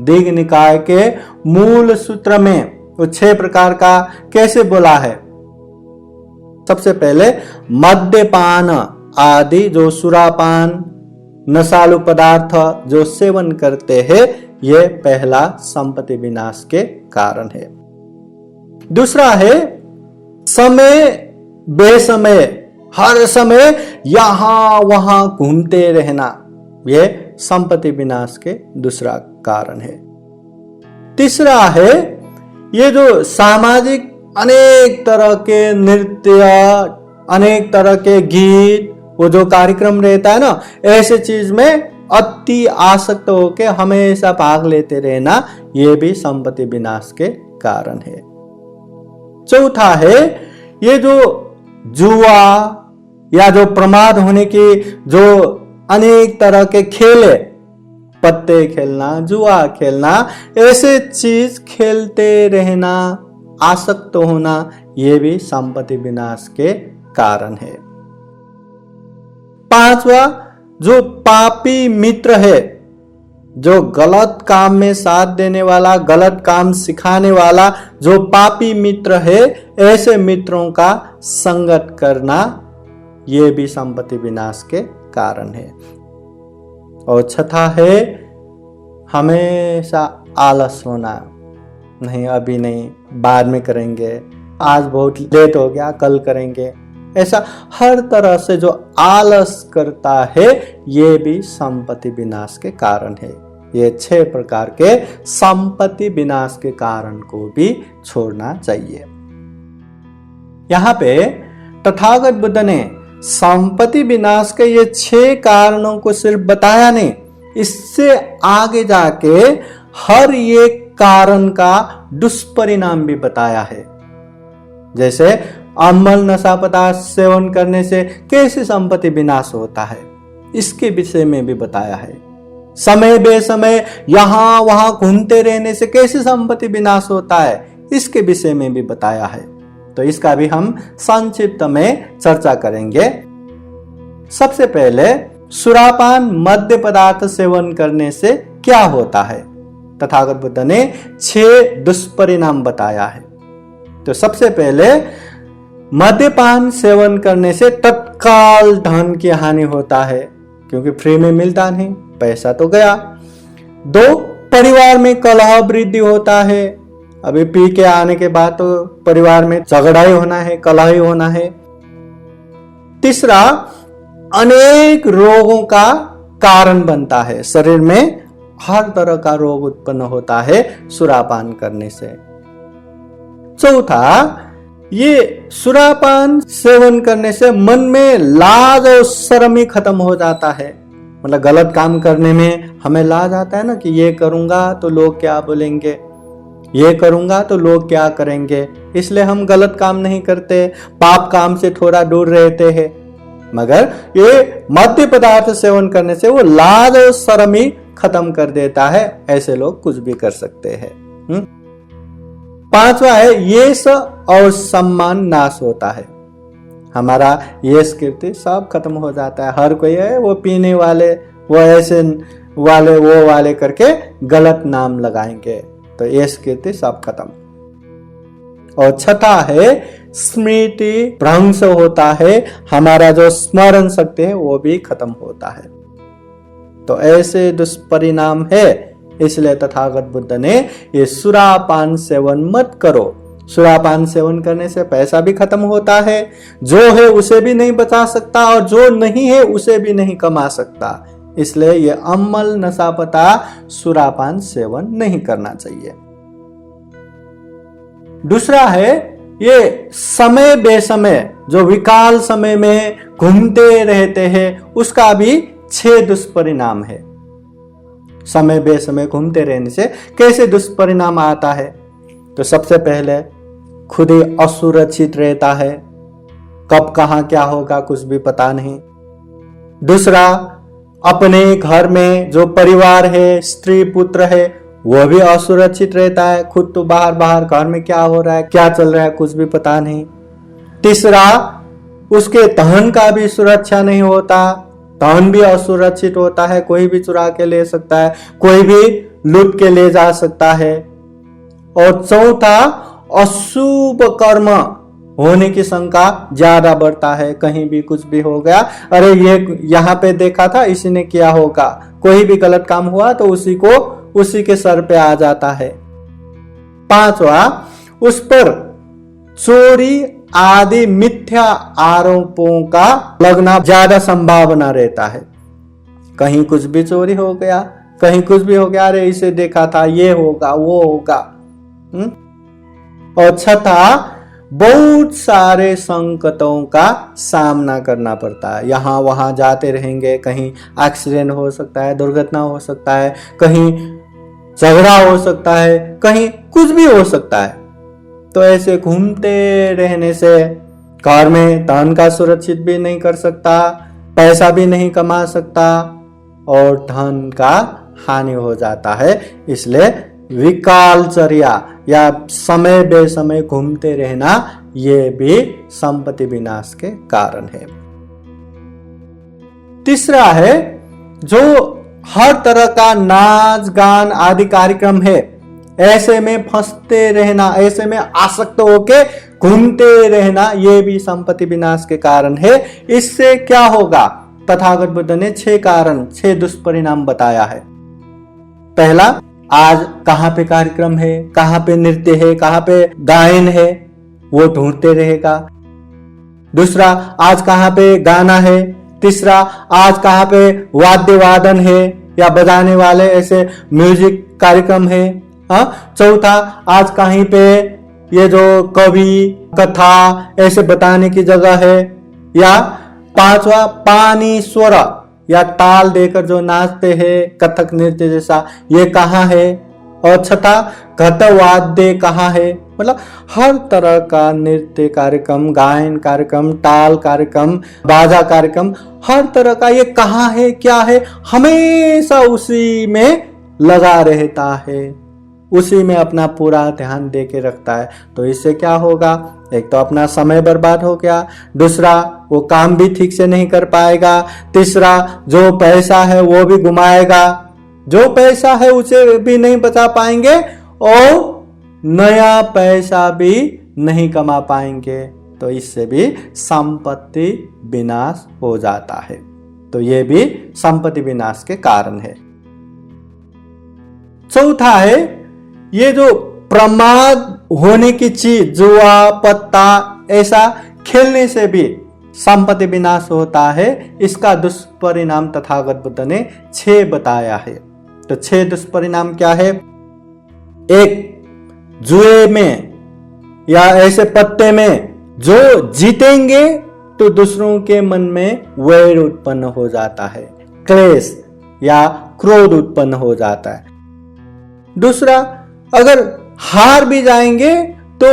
दीघ निकाय के मूल सूत्र में वो 6 प्रकार का कैसे बोला है? सबसे पहले मद्यपान आदि, जो सुरापान नशालु पदार्थ जो सेवन करते हैं, ये पहला संपत्ति विनाश के कारण है। दूसरा है समय बेसमय, हर समय यहां वहां घूमते रहना, यह संपत्ति विनाश के दूसरा कारण है। तीसरा है ये जो सामाजिक अनेक तरह के नृत्य, अनेक तरह के गीत, वो जो कार्यक्रम रहता है ना, ऐसे चीज में अति आसक्त होके हमेशा भाग लेते रहना, ये भी संपत्ति विनाश के कारण है। चौथा है ये जो जुआ या जो प्रमाद होने की जो अनेक तरह के खेल है, पत्ते खेलना, जुआ खेलना, ऐसे चीज खेलते रहना, आसक्त होना, ये भी संपत्ति विनाश के कारण है। 5वां जो पापी मित्र है, जो गलत काम में साथ देने वाला, गलत काम सिखाने वाला जो पापी मित्र है, ऐसे मित्रों का संगत करना, ये भी संपत्ति विनाश के कारण है। और छठा है हमेशा आलस होना, नहीं अभी नहीं, बाद में करेंगे, आज बहुत लेट हो गया, कल करेंगे, ऐसा हर तरह से जो आलस करता है, ये भी संपत्ति विनाश के कारण है। ये 6 प्रकार के संपत्ति विनाश के कारण को भी छोड़ना चाहिए। यहाँ पे तथागत बुद्ध ने संपत्ति विनाश के ये 6 कारणों को सिर्फ बताया नहीं, इससे आगे जाके हर एक कारण का दुष्परिणाम भी बताया है। जैसे अमल नशा पदार्थ सेवन करने से कैसे संपत्ति विनाश होता है, इसके विषय में भी बताया है। समय बेसमय यहां वहां घूमते रहने से कैसे संपत्ति विनाश होता है, इसके विषय में भी बताया है। तो इसका भी हम संक्षिप्त में चर्चा करेंगे। सबसे पहले सुरापान मद्य पदार्थ सेवन करने से क्या होता है, तथागत बुद्ध ने 6 दुष्परिणाम बताया है। तो सबसे पहले मद्यपान सेवन करने से तत्काल धन की हानि होता है, क्योंकि फ्री में मिलता नहीं, पैसा तो गया। 2, परिवार में कलह वृद्धि होता है। अभी पी के आने के बाद तो परिवार में झगड़ा ही होना है, कलह ही होना है। 3, अनेक रोगों का कारण बनता है। शरीर में हर तरह का रोग उत्पन्न होता है सुरापान करने से। 4, ये सुरापान सेवन करने से मन में लाज और शर्म ही खत्म हो जाता है। मतलब गलत काम करने में हमें लाज आता है ना, कि ये करूंगा तो लोग क्या बोलेंगे, ये करूंगा तो लोग क्या करेंगे, इसलिए हम गलत काम नहीं करते, पाप काम से थोड़ा दूर रहते हैं। मगर ये मद्य पदार्थ सेवन करने से वो लाज और शर्म ही खत्म कर देता है। ऐसे लोग कुछ भी कर सकते हैं। 5वां है यश और सम्मान नाश होता है। हमारा यश कीर्ति सब खत्म हो जाता है। हर कोई है वो पीने वाले, वो ऐसे वाले, वो वाले करके गलत नाम लगाएंगे, तो यश कीर्ति सब खत्म। और 6 है स्मृति भ्रंश होता है। हमारा जो स्मरण शक्ति है वो भी खत्म होता है। तो ऐसे दुष्परिणाम है, इसलिए तथागत बुद्ध ने ये सुरापान सेवन मत करो। सुरापान सेवन करने से पैसा भी खत्म होता है, जो है उसे भी नहीं बचा सकता और जो नहीं है उसे भी नहीं कमा सकता। इसलिए ये अमल नशापता सुरापान सेवन नहीं करना चाहिए। दूसरा है ये समय बेसमय जो विकाल समय में घूमते रहते हैं, उसका भी 6 दुष्परिणाम है। समय बेसमय घूमते रहने से कैसे दुष्परिणाम आता है, तो सबसे पहले खुद ही असुरक्षित रहता है, कब कहां क्या होगा कुछ भी पता नहीं। दूसरा, अपने घर में जो परिवार है, स्त्री पुत्र है, वो भी असुरक्षित रहता है, खुद तो बाहर बाहर घर में क्या हो रहा है, क्या चल रहा है कुछ भी पता नहीं। तीसरा, उसके धन का भी सुरक्षा नहीं होता, धन भी असुरक्षित होता है, कोई भी चुरा के ले सकता है, कोई भी लूट के ले जा सकता है। और चौथा, अशुभ कर्म होने की शंका ज्यादा बढ़ता है, कहीं भी कुछ भी हो गया, अरे ये यहाँ पे देखा था इसी ने किया होगा, कोई भी गलत काम हुआ तो उसी के सर पे आ जाता है। 5वां, उस पर चोरी आदि मिथ्या आरोपों का लगना ज्यादा संभावना रहता है। कहीं कुछ भी चोरी हो गया, कहीं कुछ भी हो गया, अरे इसे देखा था, ये होगा वो होगा। और 6था, बहुत सारे संकटों का सामना करना पड़ता है। यहाँ वहां जाते रहेंगे, कहीं एक्सीडेंट हो सकता है, दुर्घटना हो सकता है, कहीं झगड़ा हो सकता है, कहीं कुछ भी हो सकता है। तो ऐसे घूमते रहने से घर में धन का सुरक्षित भी नहीं कर सकता, पैसा भी नहीं कमा सकता और धन का हानि हो जाता है। इसलिए विकालचर्या या समय बेसमय घूमते रहना ये भी संपत्ति विनाश के कारण है। तीसरा है, जो हर तरह का नाच गान आदि कार्यक्रम है, ऐसे में फंसते रहना, ऐसे में आसक्त होके घूमते रहना, ये भी संपत्ति विनाश के कारण है। इससे क्या होगा, तथागत बुद्ध ने 6 कारण, 6 दुष्परिणाम बताया है। पहला, आज कहाँ पे कार्यक्रम है, कहाँ पे नृत्य है, कहाँ पे गायन है, वो ढूंढते रहेगा। दूसरा, आज कहाँ पे गाना है। तीसरा, आज कहाँ पे वाद्य वादन है या बजाने वाले ऐसे म्यूजिक कार्यक्रम है। चौथा, आज कहीं पे ये जो कवि कथा ऐसे बताने की जगह है। या 5वां, पानी स्वर या ताल देकर जो नाचते हैं कथक नृत्य जैसा, ये कहाँ है। और 6था, घट वाद्य कहाँ है, मतलब हर तरह का नृत्य कार्यक्रम, गायन कार्यक्रम, ताल कार्यक्रम, बाजा कार्यक्रम, हर तरह का ये कहाँ है क्या है, हमेशा उसी में लगा रहता है, उसी में अपना पूरा ध्यान दे के रखता है। तो इससे क्या होगा, एक तो अपना समय बर्बाद हो गया, दूसरा वो काम भी ठीक से नहीं कर पाएगा, तीसरा जो पैसा है वो भी घुमाएगा, जो पैसा है उसे भी नहीं बचा पाएंगे और नया पैसा भी नहीं कमा पाएंगे। तो इससे भी संपत्ति विनाश हो जाता है। तो ये भी संपत्ति विनाश के कारण है। चौथा है, ये जो प्रमाद होने की चीज, जुआ पत्ता, ऐसा खेलने से भी संपत्ति विनाश होता है। इसका दुष्परिणाम तथागत बुद्ध ने 6 बताया है। तो 6 दुष्परिणाम क्या है? एक, जुए में या ऐसे पत्ते में जो जीतेंगे तो दूसरों के मन में वैर उत्पन्न हो जाता है, क्लेश या क्रोध उत्पन्न हो जाता है। दूसरा, अगर हार भी जाएंगे तो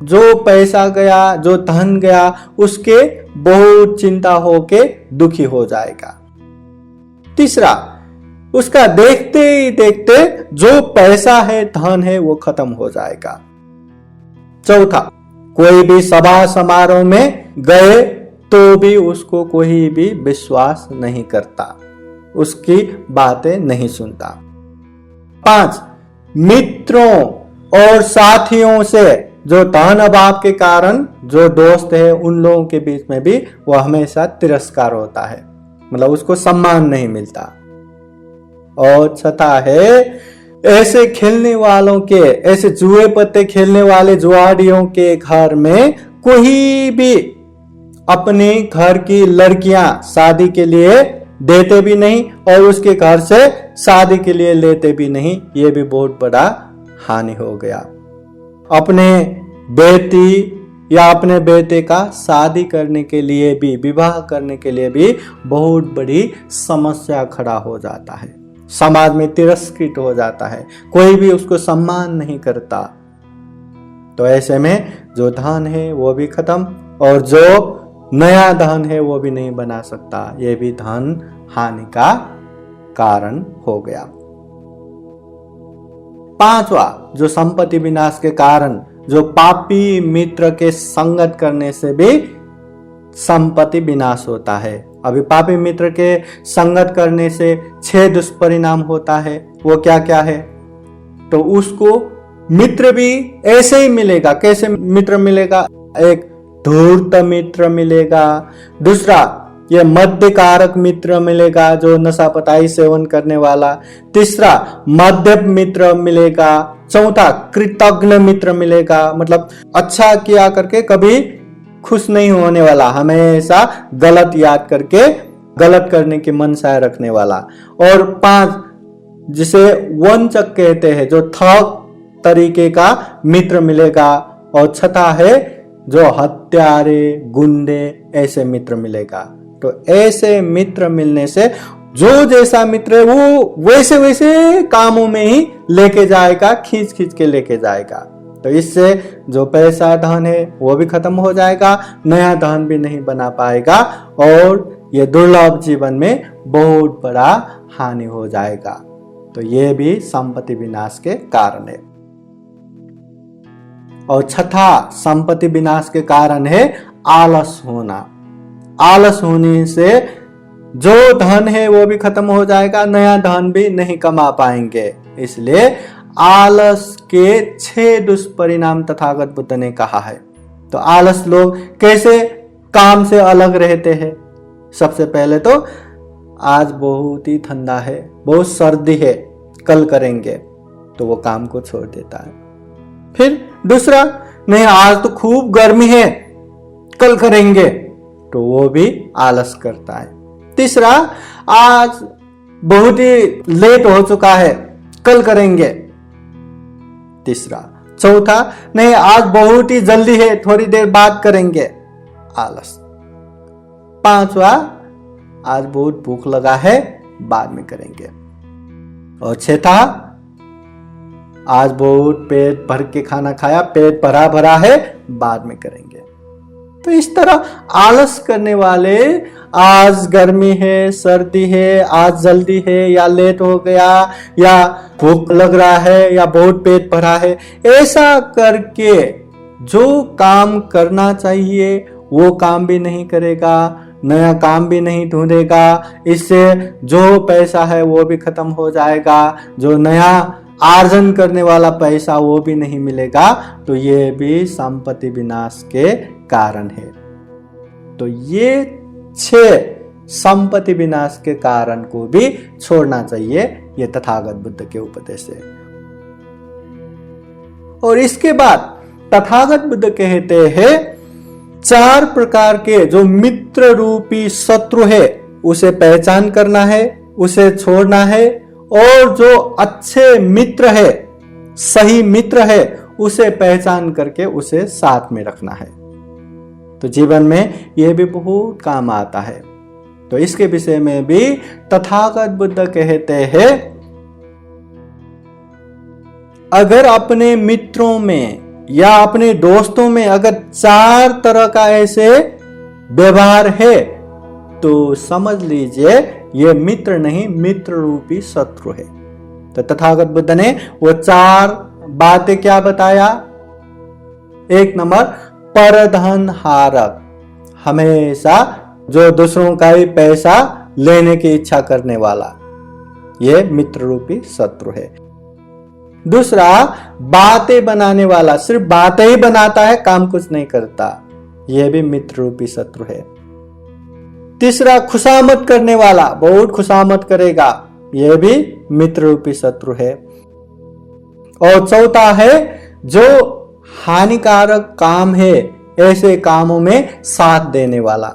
जो पैसा गया, जो धन गया, उसके बहुत चिंता होके दुखी हो जाएगा। तीसरा, उसका देखते ही देखते जो पैसा है, धन है, वो खत्म हो जाएगा। चौथा, कोई भी सभा समारोह में गए तो भी उसको कोई भी विश्वास नहीं करता, उसकी बातें नहीं सुनता। 5, मित्रों और साथियों से जो धन अभाव के कारण जो दोस्त है, उन लोगों के बीच में भी वो हमेशा तिरस्कार होता है, मतलब उसको सम्मान नहीं मिलता। और छठा है, ऐसे खेलने वालों के, ऐसे जुए पत्ते खेलने वाले जुआड़ियों के घर में कोई भी अपने घर की लड़कियां शादी के लिए देते भी नहीं और उसके घर से शादी के लिए लेते भी नहीं। ये भी बहुत बड़ा हानि हो गया। अपने बेटी या अपने बेटे का शादी करने के लिए भी, विवाह करने के लिए भी बहुत बड़ी समस्या खड़ा हो जाता है, समाज में तिरस्कृत हो जाता है, कोई भी उसको सम्मान नहीं करता। तो ऐसे में जो धन है वो भी खत्म और जो नया धन है वो भी नहीं बना सकता। ये भी धन हानि का कारण हो गया। 5वां, जो संपत्ति विनाश के कारण, जो पापी मित्र के संगत करने से भी संपत्ति विनाश होता है। अभी पापी मित्र के संगत करने से 6 दुष्परिणाम होता है। वो क्या क्या है? तो उसको मित्र भी ऐसे ही मिलेगा। कैसे मित्र मिलेगा? एक धूर्त मित्र मिलेगा, दूसरा ये मध्यकारक मित्र मिलेगा जो नशा पताई सेवन करने वाला, तीसरा मध्यम मित्र मिलेगा, चौथा कृतज्ञ मित्र मिलेगा, मतलब अच्छा किया करके कभी खुश नहीं होने वाला, हमेशा गलत याद करके गलत करने की मनसा रखने वाला, और 5 जिसे वंचक कहते हैं, जो ठग तरीके का मित्र मिलेगा, और छठा है जो हत्यारे, गुंडे, ऐसे मित्र मिलेगा। तो ऐसे मित्र मिलने से जो जैसा मित्र है वो वैसे वैसे कामों में ही लेके जाएगा, खींच खींच के लेके जाएगा। तो इससे जो पैसा धन है वो भी खत्म हो जाएगा, नया धन भी नहीं बना पाएगा और ये दुर्लभ जीवन में बहुत बड़ा हानि हो जाएगा। तो ये भी संपत्ति विनाश के कारण है। और छठा संपत्ति विनाश के कारण है आलस होना। आलस होने से जो धन है वो भी खत्म हो जाएगा, नया धन भी नहीं कमा पाएंगे। इसलिए आलस के 6 दुष्परिणाम तथागत बुद्ध ने कहा है। तो आलस लोग कैसे काम से अलग रहते हैं? सबसे पहले तो आज बहुत ही ठंडा है, बहुत सर्दी है, कल करेंगे, तो वो काम को छोड़ देता है। फिर दूसरा, नहीं आज तो खूब गर्मी है, कल करेंगे, तो वो भी आलस करता है। तीसरा, आज बहुत ही लेट हो चुका है, कल करेंगे, तीसरा। चौथा, नहीं आज बहुत ही जल्दी है, थोड़ी देर बाद करेंगे, आलस। 5वां, आज बहुत भूख लगा है, बाद में करेंगे। और छठा, आज बहुत पेट भर के खाना खाया, पेट भरा भरा है, बाद में करेंगे। तो इस तरह आलस करने वाले, आज गर्मी है, सर्दी है, आज जल्दी है या लेट हो गया, या भूख लग रहा है, या बहुत पेट भरा है, ऐसा करके जो काम करना चाहिए वो काम भी नहीं करेगा, नया काम भी नहीं ढूंढेगा, इससे जो पैसा है वो भी खत्म हो जाएगा, जो नया आर्जन करने वाला पैसा वो भी नहीं मिलेगा। तो ये भी संपत्ति विनाश के कारण है। तो ये 6 संपत्ति विनाश के कारण को भी छोड़ना चाहिए, ये तथागत बुद्ध के उपदेश है। और इसके बाद तथागत बुद्ध कहते हैं 4 प्रकार के जो मित्र रूपी शत्रु है उसे पहचान करना है, उसे छोड़ना है, और जो अच्छे मित्र है, सही मित्र है, उसे पहचान करके उसे साथ में रखना है। तो जीवन में यह भी बहुत काम आता है। तो इसके विषय में भी तथागत बुद्ध कहते हैं, अगर अपने मित्रों में या अपने दोस्तों में अगर 4 तरह का ऐसे व्यवहार है तो समझ लीजिए ये मित्र नहीं, मित्र रूपी शत्रु है। तो तथागत बुद्ध ने वो 4 बातें क्या बताया? 1 नंबर, परधन हारक, हमेशा जो दूसरों का ही पैसा लेने की इच्छा करने वाला, ये मित्र रूपी शत्रु है। दूसरा, बातें बनाने वाला, सिर्फ बातें ही बनाता है, काम कुछ नहीं करता, यह भी मित्र रूपी शत्रु है। तीसरा, खुशामद करने वाला, बहुत खुशामद करेगा, यह भी मित्र रूपी शत्रु है। और चौथा है, जो हानिकारक काम है ऐसे कामों में साथ देने वाला,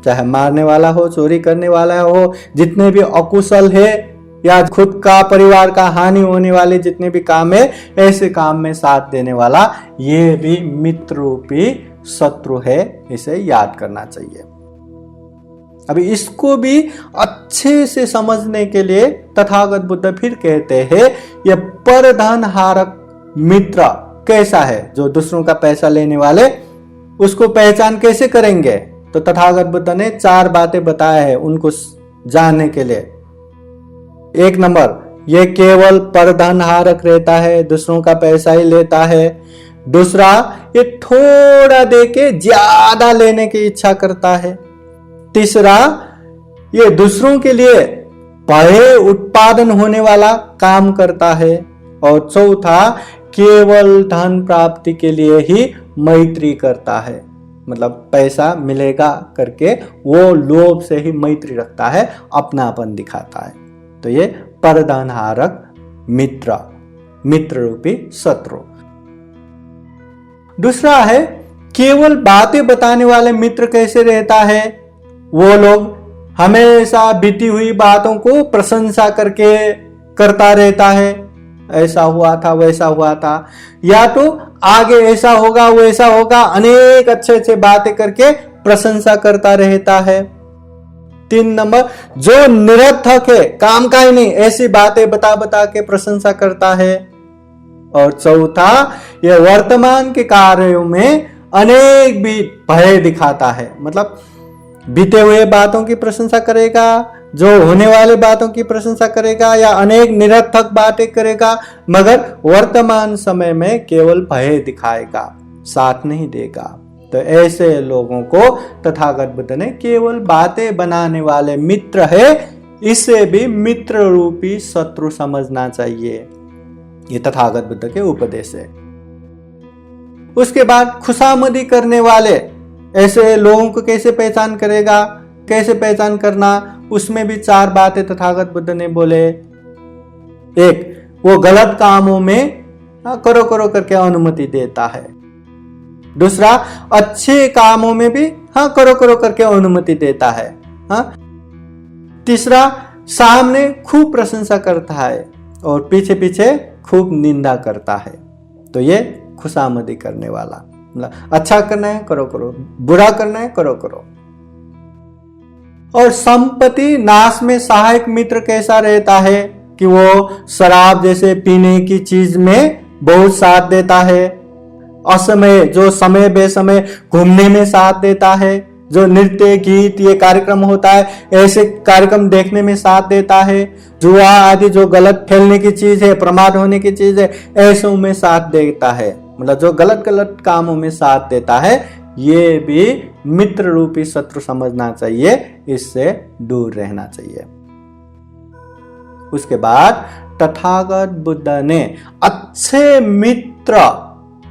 चाहे मारने वाला हो, चोरी करने वाला हो, जितने भी अकुशल है या खुद का परिवार का हानि होने वाले जितने भी काम है, ऐसे काम में साथ देने वाला, ये भी मित्र रूपी शत्रु है, इसे याद करना चाहिए। अभी इसको भी अच्छे से समझने के लिए तथागत बुद्ध फिर कहते हैं, यह परधन हारक मित्र कैसा है, जो दूसरों का पैसा लेने वाले, उसको पहचान कैसे करेंगे? तो तथागत बुद्ध ने 4 बातें बताया है उनको जानने के लिए। 1 नंबर, ये केवल परधन हारक रहता है, दूसरों का पैसा ही लेता है। दूसरा, ये थोड़ा देके ज्यादा लेने की इच्छा करता है। तीसरा, ये दूसरों के लिए बड़े उत्पादन होने वाला काम करता है। और चौथा, केवल धन प्राप्ति के लिए ही मैत्री करता है, मतलब पैसा मिलेगा करके वो लोभ से ही मैत्री रखता है, अपनापन दिखाता है। तो ये परधन हारक मित्र, मित्र रूपी शत्रु। दूसरा है, केवल बातें बताने वाले मित्र कैसे रहता है? वो लोग हमेशा बीती हुई बातों को प्रशंसा करके करता रहता है, ऐसा हुआ था, वैसा हुआ था, या तो आगे ऐसा होगा, वैसा होगा, अनेक अच्छे अच्छे बातें करके प्रशंसा करता रहता है। 3 नंबर, जो निरर्थक है, काम का ही नहीं, ऐसी बातें बता बता के प्रशंसा करता है। और चौथा, यह वर्तमान के कार्यों में अनेक भी भय दिखाता है, मतलब बीते हुए बातों की प्रशंसा करेगा, जो होने वाले बातों की प्रशंसा करेगा, या अनेक निरर्थक बातें करेगा, मगर वर्तमान समय में केवल भय दिखाएगा, साथ नहीं देगा। तो ऐसे लोगों को तथागत बुद्ध ने केवल बातें बनाने वाले मित्र है, इसे भी मित्र रूपी शत्रु समझना चाहिए। ये तथागत बुद्ध के उपदेश है। उसके बाद खुशामदी करने वाले ऐसे लोगों को कैसे पहचान करेगा, कैसे पहचान करना, उसमें भी 4 बातें तथागत बुद्ध ने बोले। 1, वो गलत कामों में करो करो करके अनुमति देता है। दूसरा, अच्छे कामों में भी करो करो करके अनुमति देता है। तीसरा, सामने खूब प्रशंसा करता है और पीछे पीछे खूब निंदा करता है। तो ये खुशामदी करने वाला, मतलब अच्छा करना है करो करो, बुरा करना है करो करो। और संपत्ति नाश में सहायक मित्र कैसा रहता है? कि वो शराब जैसे पीने की चीज में बहुत साथ देता है, असमय जो समय बेसमय घूमने में साथ देता है, जो नृत्य गीत ये कार्यक्रम होता है ऐसे कार्यक्रम देखने में साथ देता है, जुआ आदि जो गलत फैलने की चीज है, प्रमाद होने की चीज है, ऐसों में साथ देता है, मतलब जो गलत गलत कामों में साथ देता है, ये भी मित्र रूपी शत्रु समझना चाहिए, इससे दूर रहना चाहिए। उसके बाद तथागत बुद्ध ने अच्छे मित्र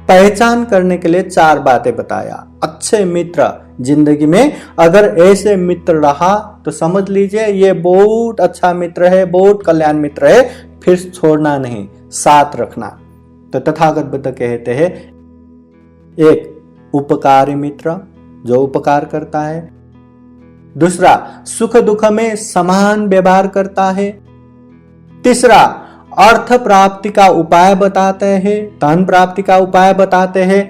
पहचान करने के लिए 4 बातें बताया। अच्छे मित्र जिंदगी में अगर ऐसे मित्र रहा तो समझ लीजिए ये बहुत अच्छा मित्र है, बहुत कल्याण मित्र है, फिर छोड़ना नहीं, साथ रखना। तो तथागत बुद्ध कहते हैं, एक उपकारी मित्र जो उपकार करता है, दूसरा सुख दुख में समान व्यवहार करता है, तीसरा अर्थ प्राप्ति का उपाय बताते हैं, धन प्राप्ति का उपाय बताते हैं,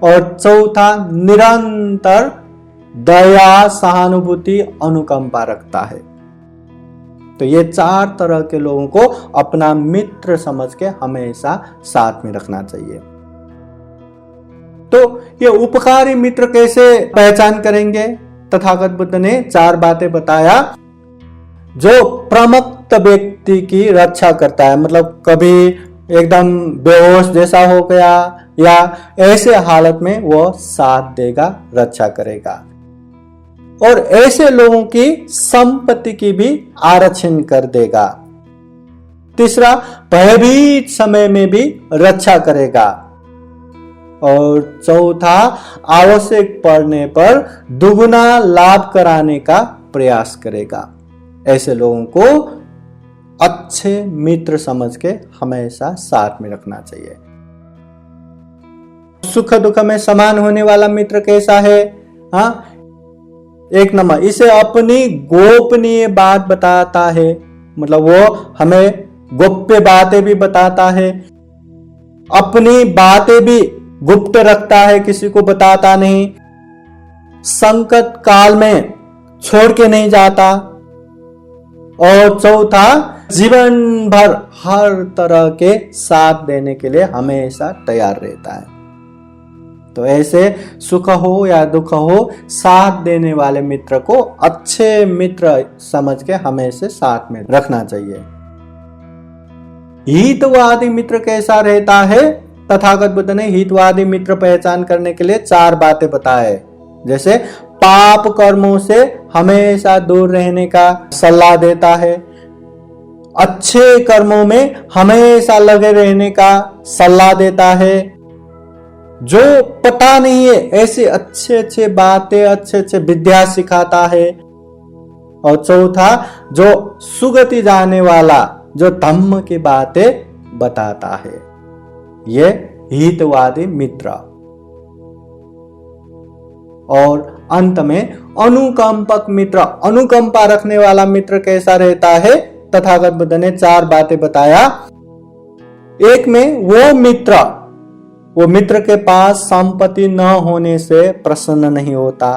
और चौथा निरंतर दया सहानुभूति अनुकंपा रखता है। तो ये 4 तरह के लोगों को अपना मित्र समझ के हमेशा साथ में रखना चाहिए। तो ये उपकारी मित्र कैसे पहचान करेंगे? तथागत बुद्ध ने 4 बातें बताया। जो प्रमत्त व्यक्ति की रक्षा करता है, मतलब कभी एकदम बेहोश जैसा हो गया या ऐसे हालत में वो साथ देगा, रक्षा करेगा, और ऐसे लोगों की संपत्ति की भी आरक्षण कर देगा। तीसरा, भयभीत समय में भी रक्षा करेगा, और चौथा, आवश्यक पड़ने पर दुगुना लाभ कराने का प्रयास करेगा। ऐसे लोगों को अच्छे मित्र समझ के हमेशा साथ में रखना चाहिए। सुख दुख में समान होने वाला मित्र कैसा है? हाँ, 1 नंबर, इसे अपनी गोपनीय बात बताता है, मतलब वो हमें गोप्य बातें भी बताता है, अपनी बातें भी गुप्त रखता है, किसी को बताता नहीं, संकट काल में छोड़ के नहीं जाता, और चौथा, जीवन भर हर तरह के साथ देने के लिए हमेशा तैयार रहता है। तो ऐसे सुख हो या दुख हो, साथ देने वाले मित्र को अच्छे मित्र समझ के हमेशा साथ में रखना चाहिए। हितवादी मित्र कैसा रहता है? तथागत बुद्ध ने हितवादी मित्र पहचान करने के लिए 4 बातें बताए। जैसे पाप कर्मों से हमेशा दूर रहने का सलाह देता है, अच्छे कर्मों में हमेशा लगे रहने का सलाह देता है, जो पता नहीं है ऐसी अच्छे अच्छे बातें, अच्छे अच्छे विद्या सिखाता है, और चौथा, जो सुगति जाने वाला, जो धम्म की बातें बताता है। ये हितवादी मित्र। और अंत में अनुकंपक मित्र, अनुकंपा रखने वाला मित्र कैसा रहता है? तथागत बुद्ध ने 4 बातें बताया। एक में वो मित्र के पास संपत्ति न होने से प्रसन्न नहीं होता।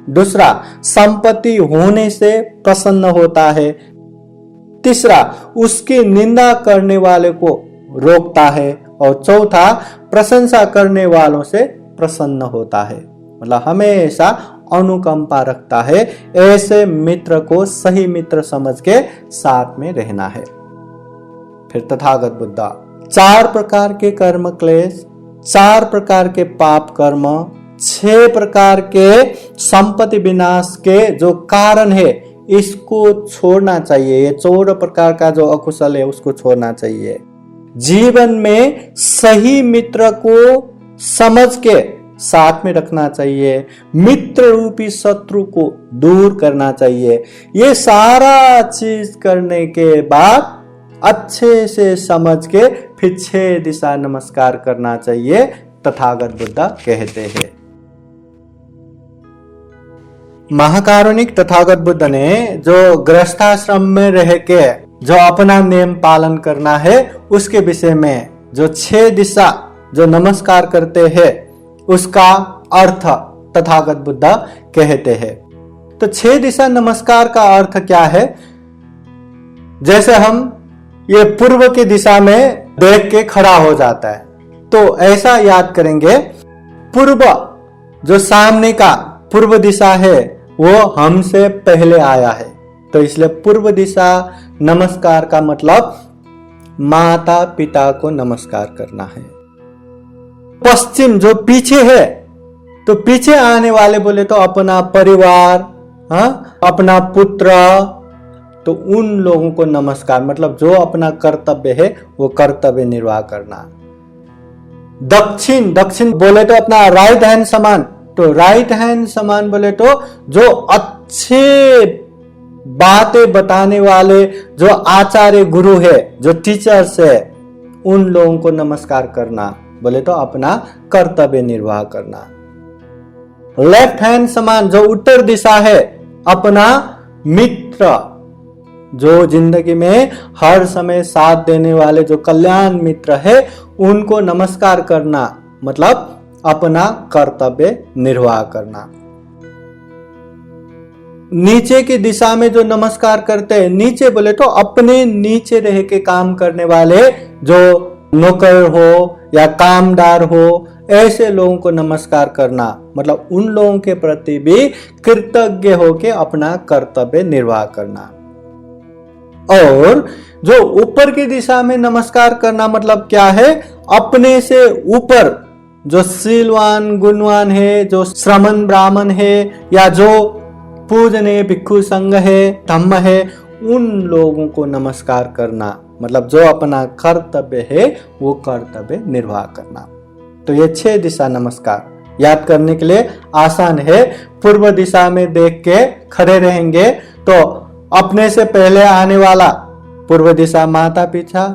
दूसरा, संपत्ति होने से प्रसन्न होता है। तीसरा, उसकी निंदा करने वाले को रोकता है, और चौथा, प्रशंसा करने वालों से प्रसन्न होता है, मतलब हमेशा अनुकंपा रखता है। ऐसे मित्र को सही मित्र समझ के साथ में रहना है। फिर तथागत बुद्ध 4 प्रकार के कर्म क्लेश, 4 प्रकार के पाप कर्म, 6 प्रकार के संपत्ति विनाश के जो कारण है, इसको छोड़ना चाहिए। ये 14 प्रकार का जो अकुशल है उसको छोड़ना चाहिए। जीवन में सही मित्र को समझ के साथ में रखना चाहिए, मित्र रूपी शत्रु को दूर करना चाहिए। ये सारा चीज करने के बाद अच्छे से समझ के फिर 6 दिशा नमस्कार करना चाहिए, तथागत बुद्ध कहते हैं। महाकारुणिक तथागत बुद्ध ने जो गृहस्थाश्रम में रह के जो अपना नियम पालन करना है उसके विषय में जो 6 दिशा जो नमस्कार करते हैं उसका अर्थ तथागत बुद्ध कहते हैं। तो 6 दिशा नमस्कार का अर्थ क्या है? जैसे हम ये पूर्व की दिशा में देख के खड़ा हो जाता है, तो ऐसा याद करेंगे, पूर्व जो सामने का पूर्व दिशा है वो हमसे पहले आया है, तो इसलिए पूर्व दिशा नमस्कार का मतलब माता पिता को नमस्कार करना है। पश्चिम जो पीछे है, तो पीछे आने वाले बोले तो अपना परिवार, अपना पुत्र, तो उन लोगों को नमस्कार, मतलब जो अपना कर्तव्य है वो कर्तव्य निर्वाह करना। दक्षिण, दक्षिण बोले तो अपना राइट हैंड समान, तो राइट हैंड समान बोले तो जो अच्छे बातें बताने वाले, जो आचार्य गुरु है, जो टीचर्स है, उन लोगों को नमस्कार करना बोले तो अपना कर्तव्य निर्वाह करना। लेफ्ट हैंड समान जो उत्तर दिशा है, अपना मित्र, जो जिंदगी में हर समय साथ देने वाले जो कल्याण मित्र है, उनको नमस्कार करना मतलब अपना कर्तव्य निर्वाह करना। नीचे की दिशा में जो नमस्कार करते हैं, नीचे बोले तो अपने नीचे रह के काम करने वाले, जो नौकर हो या कामदार हो, ऐसे लोगों को नमस्कार करना मतलब उन लोगों के प्रति भी कृतज्ञ होके अपना कर्तव्य निर्वाह करना। और जो ऊपर की दिशा में नमस्कार करना मतलब क्या है, अपने से ऊपर जो शीलवान गुणवान है, जो श्रमण ब्राह्मण है, या जो पूजनीय भिक्षु संघ है, धम्म है, उन लोगों को नमस्कार करना मतलब जो अपना कर्तव्य है वो कर्तव्य निर्वाह करना। तो ये 6 दिशा नमस्कार याद करने के लिए आसान है। पूर्व दिशा में देख के खड़े रहेंगे तो अपने से पहले आने वाला पूर्व दिशा माता पिता,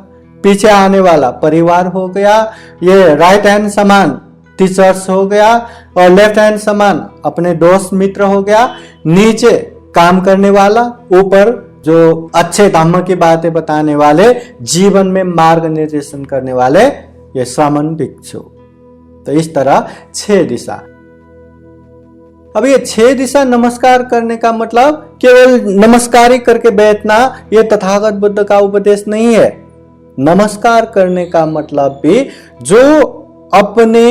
पीछे आने वाला परिवार हो गया, ये राइट हैंड समान टीचर्स हो गया, और लेफ्ट हैंड समान अपने दोस्त मित्र हो गया, नीचे काम करने वाला, ऊपर जो अच्छे धम्म की बातें बताने वाले, जीवन में मार्ग निर्देशन करने वाले, ये श्रमण भिक्षु। तो इस तरह 6 दिशा। अब ये 6 दिशा नमस्कार करने का मतलब केवल नमस्कार ही करके बैठना, ये तथागत बुद्ध का उपदेश नहीं है। नमस्कार करने का मतलब भी जो अपने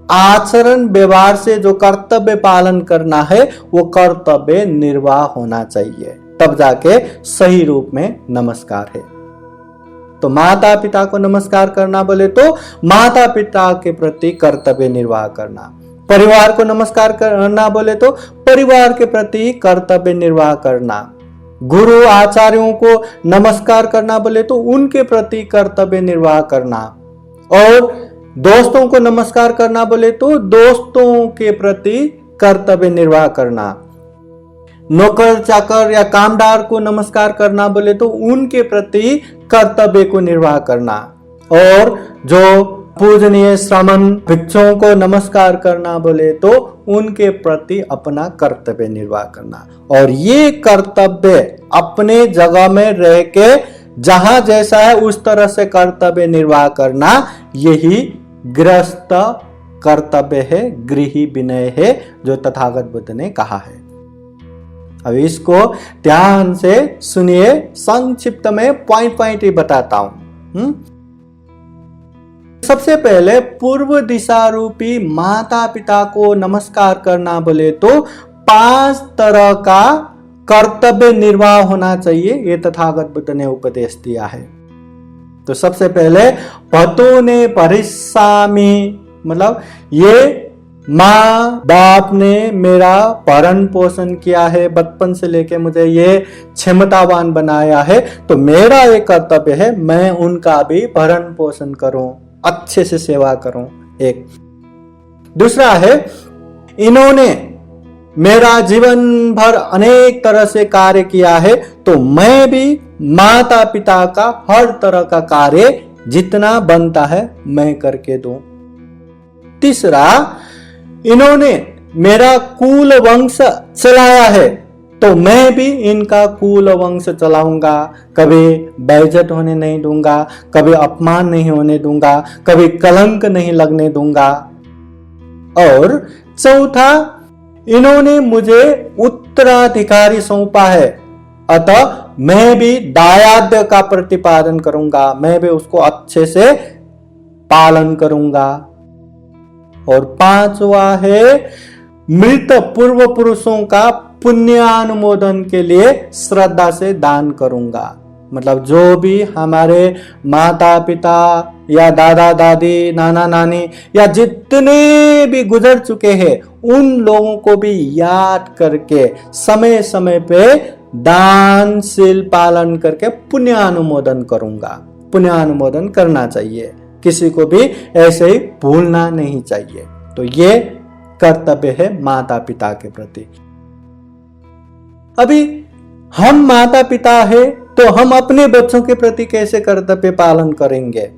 आचरण व्यवहार से जो कर्तव्य पालन करना है वो कर्तव्य निर्वाह होना चाहिए, तब जाके सही रूप में नमस्कार है। तो माता पिता को नमस्कार करना बोले तो माता पिता के प्रति कर्तव्य निर्वाह करना, परिवार को नमस्कार करना बोले तो परिवार के प्रति कर्तव्य निर्वाह करना, गुरु आचार्यों को नमस्कार करना बोले तो उनके प्रति कर्तव्य निर्वाह करना, और दोस्तों को नमस्कार करना बोले तो दोस्तों के प्रति कर्तव्य निर्वाह करना, नौकर चाकर या कामदार को नमस्कार करना बोले तो उनके प्रति कर्तव्य को निर्वाह करना, और जो पूजनीय श्रमण भिक्षुओं को नमस्कार करना बोले तो उनके प्रति अपना कर्तव्य निर्वाह करना। और ये कर्तव्य अपने जगह में रह के जहां जैसा है उस तरह से कर्तव्य निर्वाह करना, यही गृहस्थ कर्तव्य है, गृही विनय है, जो तथागत बुद्ध ने कहा है। अब इसको ध्यान से सुनिए, संक्षिप्त में पॉइंट ही बताता हूं। सबसे पहले पूर्व दिशा रूपी माता पिता को नमस्कार करना बोले तो 5 तरह का कर्तव्य निर्वाह होना चाहिए, ये तथागत बुद्ध ने उपदेश दिया है। तो सबसे पहले पतो ने परिसामी, मतलब ये माँ बाप ने मेरा भरण पोषण किया है, बचपन से लेके मुझे ये क्षमतावान बनाया है, तो मेरा ये कर्तव्य है मैं उनका भी भरण पोषण करूं, अच्छे से सेवा करूं। एक दूसरा है, इन्होंने मेरा जीवन भर अनेक तरह से कार्य किया है, तो मैं भी माता पिता का हर तरह का कार्य जितना बनता है मैं करके दूं। तीसरा, इन्होंने मेरा कुल वंश चलाया है, तो मैं भी इनका कुल वंश चलाऊंगा, कभी बेइज्जत होने नहीं दूंगा, कभी अपमान नहीं होने दूंगा, कभी कलंक नहीं लगने दूंगा। और चौथा, इन्होंने मुझे उत्तराधिकारी सौंपा है, अतः मैं भी दायाद्य का प्रतिपादन करूंगा, मैं भी उसको अच्छे से पालन करूंगा। और पांचवा है मृत पूर्व पुरुषों का पुण्यानुमोदन के लिए श्रद्धा से दान करूंगा। मतलब जो भी हमारे माता पिता या दादा दादी, नाना नानी या जितने भी गुजर चुके हैं, उन लोगों को भी याद करके समय समय पे दानशील पालन करके पुण्यानुमोदन करूंगा। पुण्यानुमोदन करना चाहिए, किसी को भी ऐसे ही भूलना नहीं चाहिए। तो ये कर्तव्य है माता पिता के प्रति। अभी हम माता पिता है तो हम अपने बच्चों के प्रति कैसे कर्तव्य पालन करेंगे,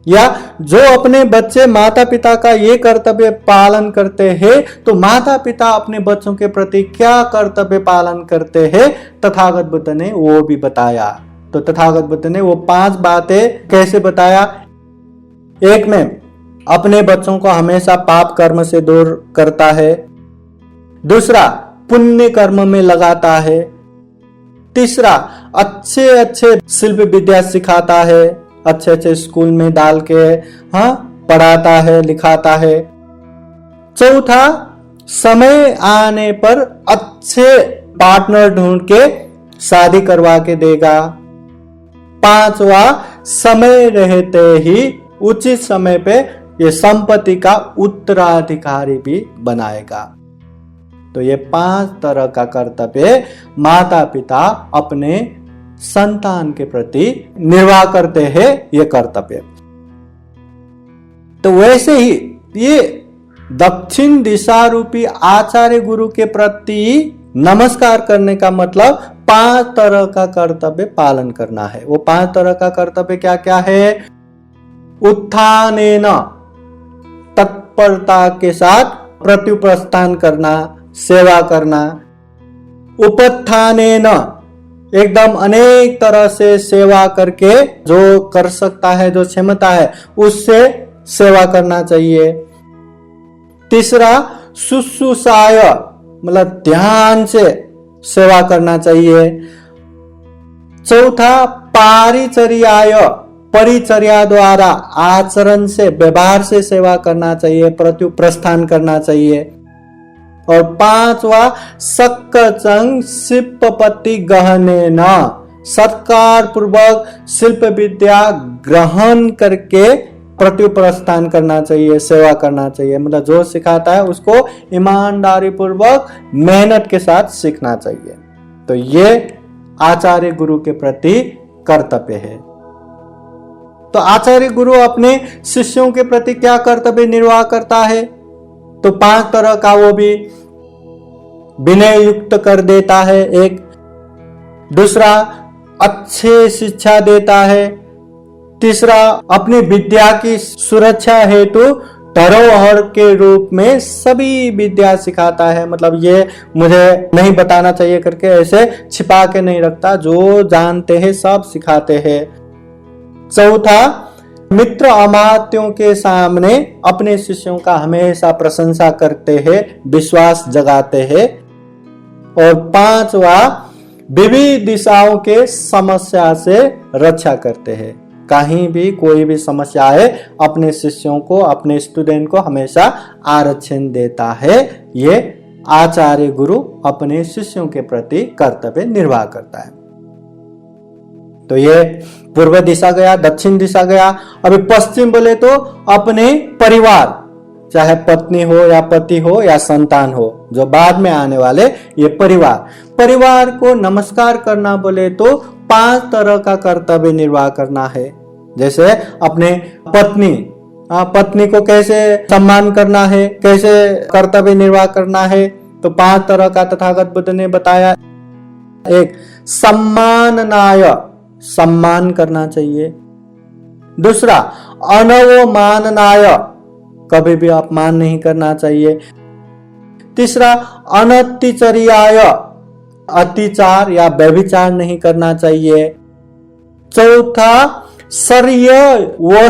या जो अपने बच्चे माता पिता का ये कर्तव्य पालन करते हैं तो माता पिता अपने बच्चों के प्रति क्या कर्तव्य पालन करते हैं, तथागत बुद्ध ने वो भी बताया। तो तथागत बुद्ध ने वो 5 बातें कैसे बताया। एक में अपने बच्चों को हमेशा पाप कर्म से दूर करता है। दूसरा, पुण्य कर्म में लगाता है। तीसरा, अच्छे अच्छे शिल्प विद्या सिखाता है, अच्छे अच्छे स्कूल में डाल के पढ़ाता है, लिखाता है। चौथा, समय आने पर अच्छे पार्टनर ढूंढ के शादी करवा के देगा। पांचवा, समय रहते ही उचित समय पे ये संपत्ति का उत्तराधिकारी भी बनाएगा। तो ये 5 तरह का कर्तव्य माता पिता अपने संतान के प्रति निर्वाह करते हैं, ये कर्तव्य। तो वैसे ही ये दक्षिण दिशा रूपी आचार्य गुरु के प्रति नमस्कार करने का मतलब 5 तरह का कर्तव्य पालन करना है। वो 5 तरह का कर्तव्य क्या क्या है। उत्थानेन, तत्परता के साथ प्रत्युप्रस्थान करना, सेवा करना। उपत्थानेन, एकदम अनेक तरह से सेवा करके जो कर सकता है, जो क्षमता है, उससे सेवा करना चाहिए। तीसरा, शुश्रूषाय, मतलब ध्यान से सेवा करना चाहिए। चौथा, पारिचर्याय, परिचर्या द्वारा आचरण से, व्यवहार से सेवा करना चाहिए, प्रत्युप्रस्थान करना चाहिए। और पांचवा, सक्कचंग शिल्पपति गहने न, सत्कार पूर्वक शिल्प विद्या ग्रहण करके प्रत्युप्रस्थान करना चाहिए, सेवा करना चाहिए। मतलब जो सिखाता है उसको ईमानदारी पूर्वक मेहनत के साथ सीखना चाहिए। तो ये आचार्य गुरु के प्रति कर्तव्य है। तो आचार्य गुरु अपने शिष्यों के प्रति क्या कर्तव्य निर्वाह करता है। तो 5 तरह का वो भी विनय युक्त कर देता है। एक, दूसरा, अच्छे शिक्षा देता है। तीसरा, अपनी विद्या की सुरक्षा हेतु धरोहर के रूप में सभी विद्या सिखाता है। मतलब ये मुझे नहीं बताना चाहिए करके ऐसे छिपा के नहीं रखता, जो जानते हैं सब सिखाते हैं। चौथा, मित्र अमात्यों के सामने अपने शिष्यों का हमेशा प्रशंसा करते हैं, विश्वास जगाते हैं। और पांचवा, विविध दिशाओं के समस्या से रक्षा करते हैं। कहीं भी कोई भी समस्या है, अपने शिष्यों को, अपने स्टूडेंट को हमेशा आरक्षण देता है। ये आचार्य गुरु अपने शिष्यों के प्रति कर्तव्य निर्वाह करता है। तो ये पूर्व दिशा गया, दक्षिण दिशा गया। अभी पश्चिम बोले तो अपने परिवार, चाहे पत्नी हो या पति हो या संतान हो, जो बाद में आने वाले, ये परिवार को नमस्कार करना बोले तो 5 तरह का कर्तव्य निर्वाह करना है। जैसे अपने पत्नी को कैसे सम्मान करना है, कैसे कर्तव्य निर्वाह करना है, तो 5 तरह का तथागत बुद्ध ने बताया। एक, सम्माननाय, सम्मान करना चाहिए। दूसरा, अनवमाननाय, कभी भी अपमान नहीं करना चाहिए। तीसरा, अनतिचर्याय, अतिचार या व्यभिचार नहीं करना चाहिए। चौथा, शर्यवशगेन,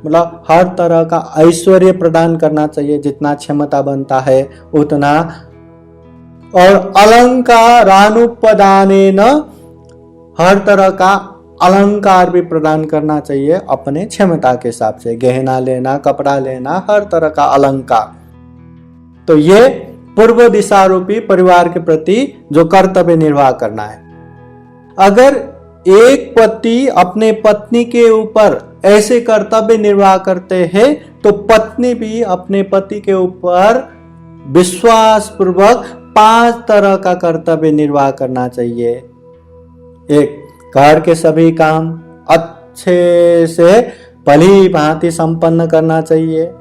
मतलब हर तरह का ऐश्वर्य प्रदान करना चाहिए, जितना क्षमता बनता है उतना। और अलंकारानुपदानेन, हर तरह का अलंकार भी प्रदान करना चाहिए अपने क्षमता के हिसाब से, गहना लेना, कपड़ा लेना, हर तरह का अलंकार। तो ये पूर्व दिशा रूपी परिवार के प्रति जो कर्तव्य निर्वाह करना है। अगर एक पति अपने पत्नी के ऊपर ऐसे कर्तव्य निर्वाह करते हैं तो पत्नी भी अपने पति के ऊपर विश्वास पूर्वक 5 तरह का कर्तव्य निर्वाह करना चाहिए। एक, घर के सभी काम अच्छे से भली भांति संपन्न करना चाहिए।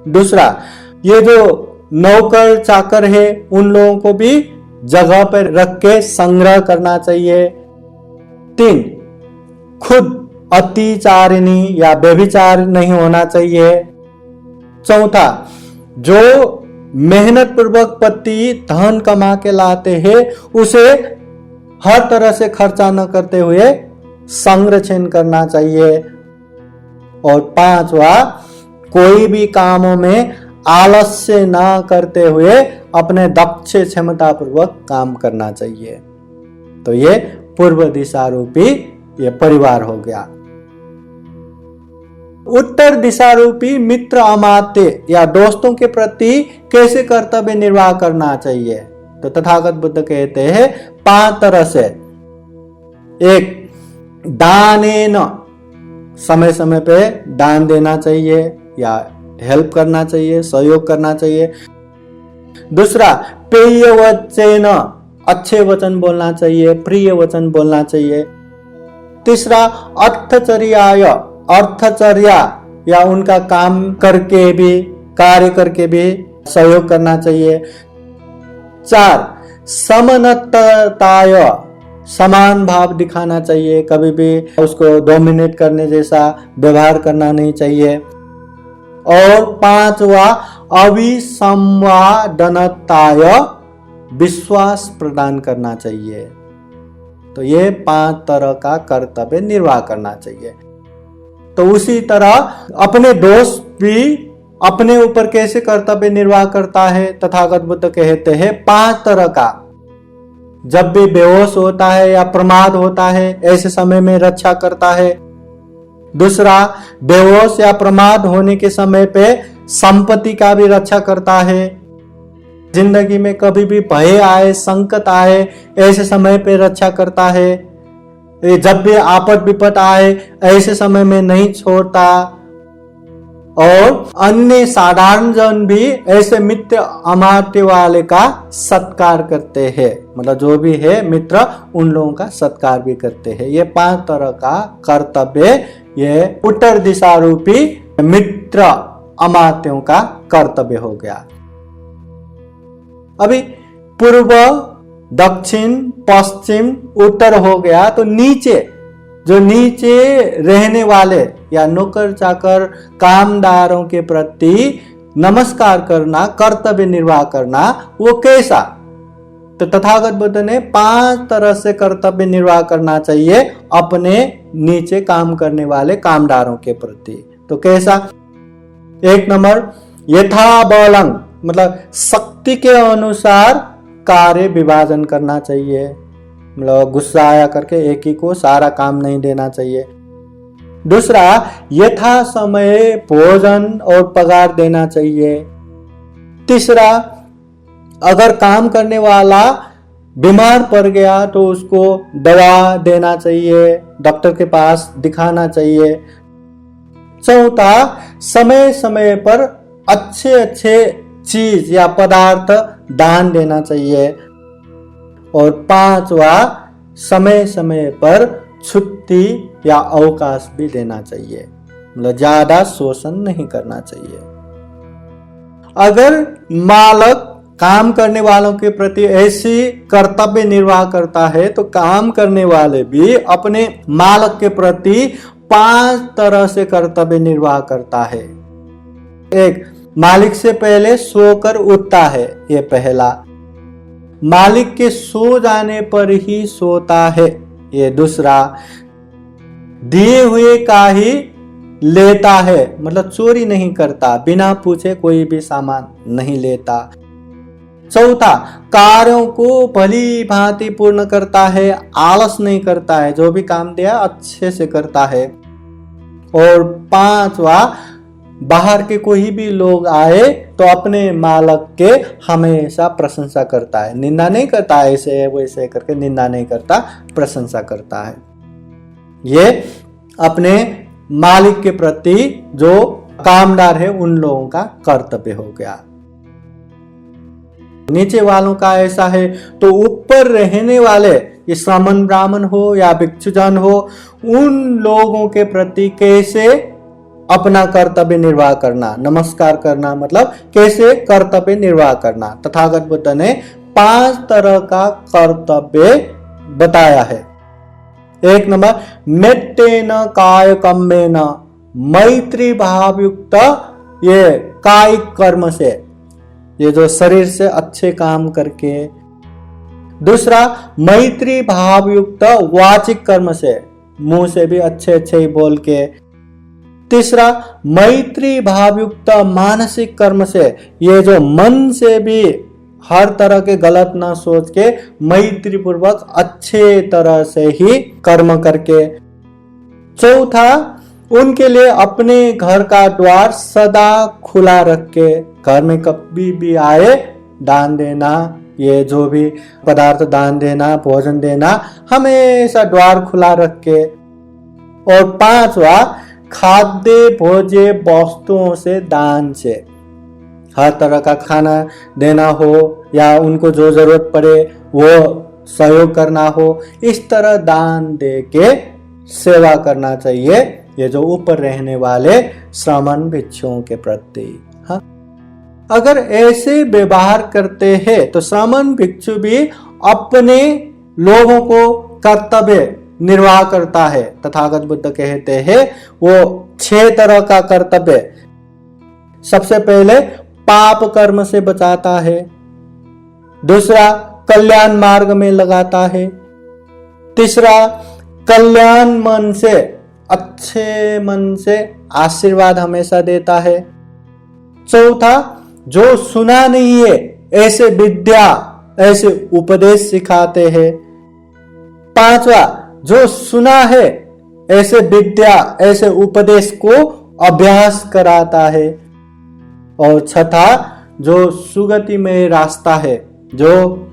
दूसरा, ये जो नौकर चाकर है उन लोगों को भी जगह पर रख के संग्रह करना चाहिए। 3, खुद अतिचारिणी या व्यभिचार नहीं होना चाहिए। चौथा, जो मेहनत पूर्वक पति धन कमा के लाते हैं उसे हर तरह से खर्चा न करते हुए संरक्षण करना चाहिए। और 5वां, कोई भी कामों में आलस्य न करते हुए अपने दक्ष क्षमता पूर्वक काम करना चाहिए। तो ये पूर्व दिशा रूपी ये परिवार हो गया। उत्तर दिशा रूपी मित्र अमात्य या दोस्तों के प्रति कैसे कर्तव्य निर्वाह करना चाहिए? तो तथागत बुद्ध कहते हैं 5 तरह से। एक, दानेन, समय समय पे दान देना चाहिए या हेल्प करना चाहिए, सहयोग करना चाहिए। दूसरा, प्रिय वचन, अच्छे वचन बोलना चाहिए, प्रिय वचन बोलना चाहिए। तीसरा, अर्थचर्याय, अर्थचर्या या उनका काम करके भी, कार्य करके भी सहयोग करना चाहिए। 4, समनतताय, समान भाव दिखाना चाहिए, कभी भी उसको डोमिनेट करने जैसा व्यवहार करना नहीं चाहिए। और 5वां, अविसंवादनताय, विश्वास प्रदान करना चाहिए। तो ये 5 तरह का कर्तव्य निर्वाह करना चाहिए। तो उसी तरह अपने दोस्त भी अपने ऊपर कैसे कर्तव्य निर्वाह करता है? तथागत बुद्ध कहते हैं 5 तरह का। जब भी बेहोश होता है या प्रमाद होता है ऐसे समय में रक्षा करता है। दूसरा, बेहोश या प्रमाद होने के समय पे संपत्ति का भी रक्षा करता है। जिंदगी में कभी भी भय आए, संकट आए, ऐसे समय पे रक्षा करता है। जब भी आपद विपद आए ऐसे समय में नहीं छोड़ता। और अन्य साधारण जन भी ऐसे मित्र अमात्य वाले का सत्कार करते हैं, मतलब जो भी है मित्र उन लोगों का सत्कार भी करते हैं। ये 5 तरह का कर्तव्य ये उत्तर दिशा रूपी मित्र अमात्यों का कर्तव्य हो गया। अभी पूर्व, दक्षिण, पश्चिम, उत्तर हो गया। तो नीचे, जो नीचे रहने वाले या नौकर चाकर कामदारों के प्रति नमस्कार करना, कर्तव्य निर्वाह करना, वो कैसा? तो तथागत बुद्ध ने 5 तरह से कर्तव्य निर्वाह करना चाहिए अपने नीचे काम करने वाले कामदारों के प्रति। तो कैसा? 1 नंबर, यथाबलं, मतलब शक्ति के अनुसार कार्य विभाजन करना चाहिए। मतलब गुस्सा आया करके एक ही को सारा काम नहीं देना चाहिए। दूसरा, यथा समय भोजन और पगार देना चाहिए। तीसरा, अगर काम करने वाला बीमार पड़ गया तो उसको दवा देना चाहिए, डॉक्टर के पास दिखाना चाहिए। चौथा, समय समय पर अच्छे अच्छे चीज या पदार्थ दान देना चाहिए। और 5वां, समय समय पर छुट्टी या अवकाश भी देना चाहिए, मतलब ज्यादा शोषण नहीं करना चाहिए। अगर मालिक काम करने वालों के प्रति ऐसी कर्तव्य निर्वाह करता है तो काम करने वाले भी अपने मालिक के प्रति 5 तरह से कर्तव्य निर्वाह करता है। 1, मालिक से पहले सोकर उठता है, ये पहला। मालिक के सो जाने पर ही सोता है, ये दूसरा। दिए हुए का ही लेता है, मतलब चोरी नहीं करता, बिना पूछे कोई भी सामान नहीं लेता। चौथा, कार्यों को भली भांति पूर्ण करता है, आलस नहीं करता है, जो भी काम दिया अच्छे से करता है। और पांचवा, बाहर के कोई भी लोग आए तो अपने मालिक के हमेशा प्रशंसा करता है, निंदा नहीं करता, ऐसे वैसे करके निंदा नहीं करता, प्रशंसा करता है। ये अपने मालिक के प्रति जो कामदार है उन लोगों का कर्तव्य हो गया। नीचे वालों का ऐसा है, तो ऊपर रहने वाले, ये श्रमण ब्राह्मण हो या भिक्षुजन हो, उन लोगों के प्रति कैसे अपना कर्तव्य निर्वाह करना, नमस्कार करना, मतलब कैसे कर्तव्य निर्वाह करना। तथागत बुद्ध ने 5 तरह का कर्तव्य बताया है। 1 नंबर, मेट्टेन काय कम्मेन, मैत्री भाव युक्त, ये कायिक कर्म से, ये जो शरीर से अच्छे काम करके। दूसरा, मैत्री भाव युक्त वाचिक कर्म से, मुंह से भी अच्छे अच्छे ही बोल के। तीसरा, मैत्री भाव युक्त मानसिक कर्म से, ये जो मन से भी हर तरह के गलत ना सोच के मैत्री पूर्वक अच्छे तरह से ही कर्म करके। चौथा, उनके लिए अपने घर का द्वार सदा खुला रख के, घर में कभी भी आए दान देना, ये जो भी पदार्थ दान देना, भोजन देना, हमेशा द्वार खुला रख के। और पांचवा, खाद्य भोज्य वस्तुओं से दान से, हर तरह का खाना देना हो या उनको जो जरूरत पड़े वो सहयोग करना हो, इस तरह दान दे के सेवा करना चाहिए, ये जो ऊपर रहने वाले श्रमण भिक्षुओं के प्रति। हाँ, अगर ऐसे व्यवहार करते हैं तो श्रमण भिक्षु भी अपने लोगों को कर्तव्य निर्वाह करता है। तथागत बुद्ध कहते हैं वो 6 तरह का कर्तव्य, सबसे पहले पाप कर्म से बचाता है, दूसरा कल्याण मार्ग में लगाता है, तीसरा कल्याण मन से, अच्छे मन से आशीर्वाद हमेशा देता है, चौथा जो सुना नहीं है ऐसे विद्या, ऐसे उपदेश सिखाते हैं, पांचवा जो सुना है ऐसे विद्या, ऐसे उपदेश को अभ्यास कराता है, और छठा जो सुगतिमय रास्ता है, जो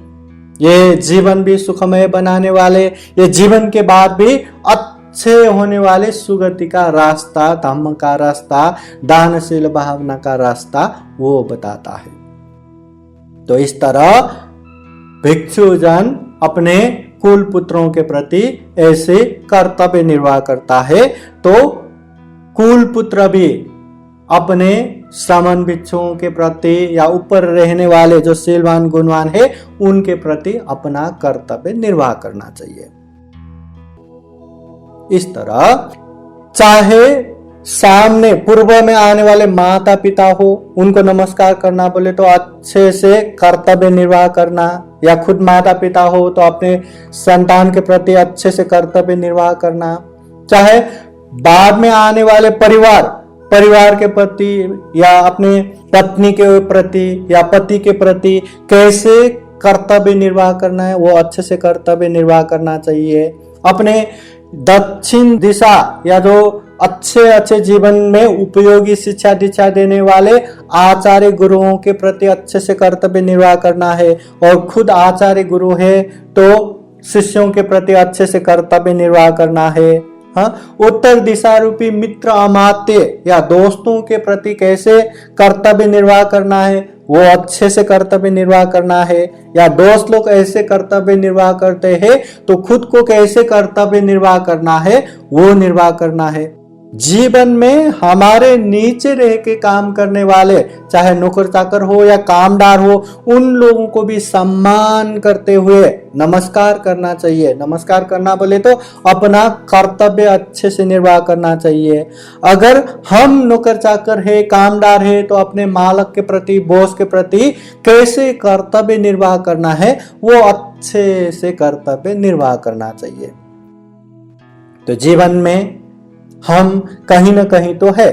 ये जीवन भी सुखमय बनाने वाले, ये जीवन के बाद भी अच्छे होने वाले सुगति का रास्ता, धम्म का रास्ता, दानशील भावना का रास्ता वो बताता है। तो इस तरह भिक्षुजन अपने कुल पुत्रों के प्रति ऐसे कर्तव्य निर्वाह करता है, तो कुल पुत्र भी अपने श्रमण भिक्षुओं के प्रति या ऊपर रहने वाले जो शीलवान गुणवान है उनके प्रति अपना कर्तव्य निर्वाह करना चाहिए। इस तरह चाहे सामने पूर्व में आने वाले माता पिता हो, उनको नमस्कार करना बोले तो अच्छे से कर्तव्य निर्वाह करना, या खुद माता पिता हो तो अपने संतान के प्रति अच्छे से कर्तव्य निर्वाह करना, चाहे बाद में आने वाले परिवार के प्रति या अपने पत्नी के प्रति या पति के प्रति कैसे कर्तव्य निर्वाह करना है वो अच्छे से कर्तव्य निर्वाह करना चाहिए। अपने दक्षिण दिशा या जो अच्छे जीवन में उपयोगी शिक्षा दीक्षा देने वाले आचार्य गुरुओं के प्रति अच्छे से कर्तव्य निर्वाह करना है, और खुद आचार्य गुरु है तो शिष्यों के प्रति अच्छे से कर्तव्य निर्वाह करना है। हाँ, उत्तर दिशा रूपी मित्र अमात्य या दोस्तों के प्रति कैसे कर्तव्य निर्वाह करना है वो अच्छे से कर्तव्य निर्वाह करना है, या दोस्त लोग ऐसे कर्तव्य निर्वाह करते हैं तो खुद को कैसे कर्तव्य निर्वाह करना है वो निर्वाह करना है। जीवन में हमारे नीचे रह के काम करने वाले, चाहे नौकर चाकर हो या कामदार हो, उन लोगों को भी सम्मान करते हुए नमस्कार करना चाहिए। नमस्कार करना बोले तो अपना कर्तव्य अच्छे से निर्वाह करना चाहिए। अगर हम नौकर चाकर है, कामदार है, तो अपने मालिक के प्रति, बॉस के प्रति कैसे कर्तव्य निर्वाह करना है वो अच्छे से कर्तव्य निर्वाह करना चाहिए। तो जीवन में हम कहीं ना कहीं तो है,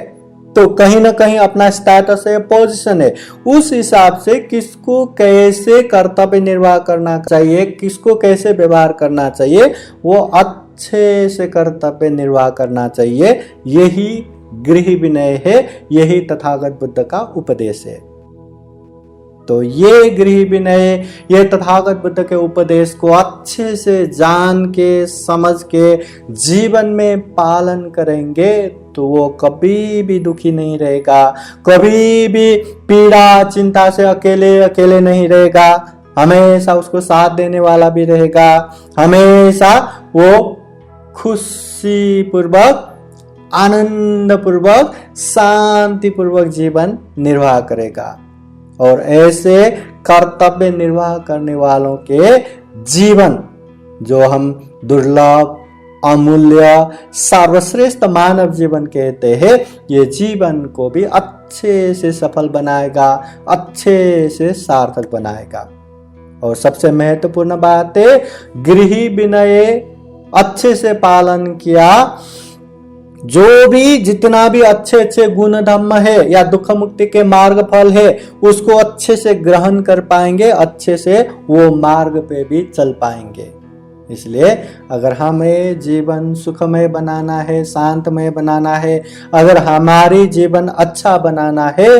तो कहीं ना कहीं अपना स्टेटस है, पोजीशन है, उस हिसाब से किसको कैसे कर्तव्य निर्वाह करना चाहिए, किसको कैसे व्यवहार करना चाहिए, वो अच्छे से कर्तव्य निर्वाह करना चाहिए। यही गृह विनय है, यही तथागत बुद्ध का उपदेश है। तो ये गृह विनय, ये तथागत बुद्ध के उपदेश को अच्छे से जान के समझ के जीवन में पालन करेंगे तो वो कभी भी दुखी नहीं रहेगा, कभी भी पीड़ा चिंता से अकेले अकेले नहीं रहेगा, हमेशा उसको साथ देने वाला भी रहेगा, हमेशा वो खुशी पूर्वक, आनंद पूर्वक, शांति पूर्वक जीवन निर्वाह करेगा। और ऐसे कर्तव्य निर्वाह करने वालों के जीवन, जो हम दुर्लभ, अमूल्य, सर्वश्रेष्ठ मानव जीवन कहते हैं, ये जीवन को भी अच्छे से सफल बनाएगा, अच्छे से सार्थक बनाएगा। और सबसे महत्वपूर्ण बात है, गृह विनय अच्छे से पालन किया, जो भी जितना भी अच्छे अच्छे गुण धर्म है या दुख मुक्ति के मार्ग फल है, उसको अच्छे से ग्रहण कर पाएंगे, अच्छे से वो मार्ग पे भी चल पाएंगे। इसलिए अगर हमें जीवन सुखमय बनाना है, शांतमय बनाना है, अगर हमारी जीवन अच्छा बनाना है,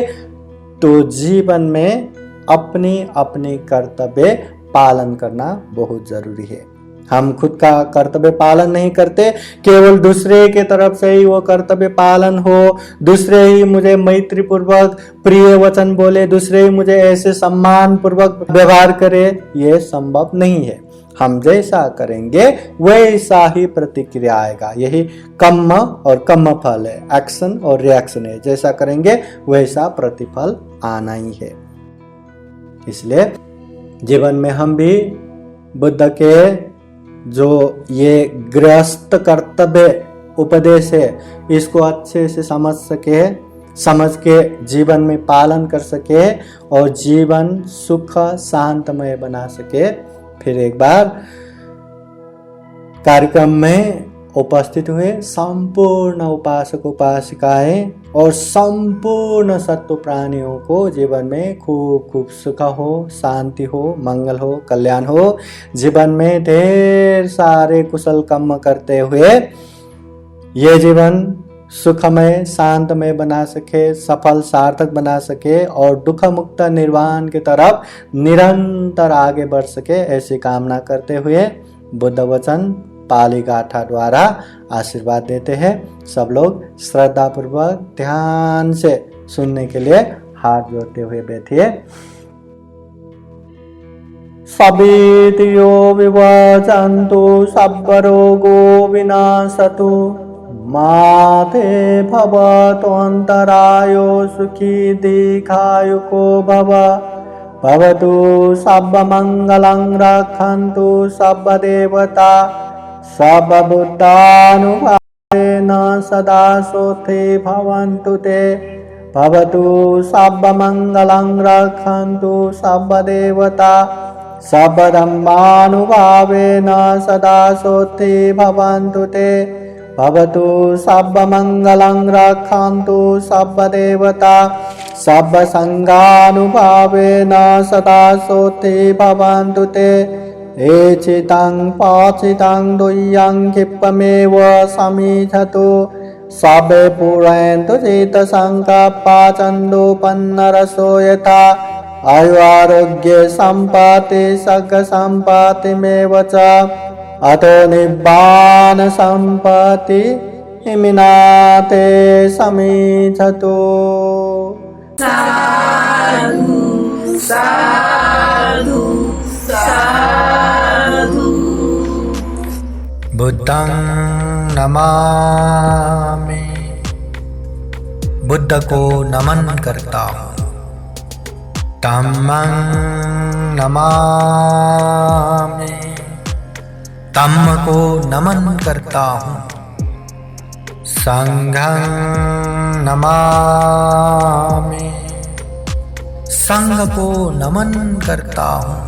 तो जीवन में अपनी अपनी कर्तव्य पालन करना बहुत जरूरी है। हम खुद का कर्तव्य पालन नहीं करते, केवल दूसरे के तरफ से ही वो कर्तव्य पालन हो, दूसरे ही मुझे मैत्री पूर्वक प्रिय वचन बोले, दूसरे ही मुझे ऐसे सम्मान पूर्वक व्यवहार करे, ये संभव नहीं है। हम जैसा करेंगे वैसा ही प्रतिक्रिया आएगा। यही कर्म और कर्म फल है, एक्शन और रिएक्शन है। जैसा करेंगे वैसा प्रतिफल आना ही है। इसलिए जीवन में हम भी बुद्ध के जो ये गृहस्थ कर्तव्य उपदेश है, इसको अच्छे से समझ के जीवन में पालन कर सके और जीवन सुख शांतमय बना सके। फिर एक बार कार्यक्रम में उपस्थित हुए संपूर्ण उपासक उपासिकाएं और संपूर्ण सत्व प्राणियों को जीवन में खूब खूब सुख हो, शांति हो, मंगल हो, कल्याण हो, जीवन में ढेर सारे कुशल कर्म करते हुए ये जीवन सुखमय शांतमय बना सके, सफल सार्थक बना सके और दुख मुक्त निर्वाण की तरफ निरंतर आगे बढ़ सके, ऐसी कामना करते हुए बुद्ध वचन पाली गाथा द्वारा आशीर्वाद देते हैं। सब लोग श्रद्धा पूर्वक ध्यान से सुनने के लिए हाथ जोड़ते हुए बैठिए। सवितयो विवचन्तु सर्वरोगो विनाशतु माते भवतोऽन्तरायो सुखी दीर्घायुको भवतु सर्वमङ्गलं रक्षन्तु सर्वदेवता सर्वबुद्धानुभावेन सदा सोते भवन्तु ते भवतु सर्वमङ्गलं रक्षन्तु सर्वदेवता सर्वधर्मानुभावेन सदा सोते भवन्तु ते भवतु सर्वमङ्गलं रक्षन्तु सर्वदेवता सर्वसङ्गानुभावेन सदा सोते भवन्तु ते एचितं पाचितं दुह्यं क्षिप्तमेव समीक्षतु सर्वे पूरयन्तु चित्तसङ्कल्पचन्दोपन्नरसो यथा आयुरारोग्ये सम्पत्ति सर्गसम्पत्तिमेव च अतो निब्बान सम्पत्ति इमिनाते समीक्षतु। साधु साधु साधु। बुद्धं नमामि, बुद्ध को नमन करता हूँ। धम्मं नमामि, धम्म को नमन करता हूँ। संघं नमामि, संघ को नमन करता हूँ।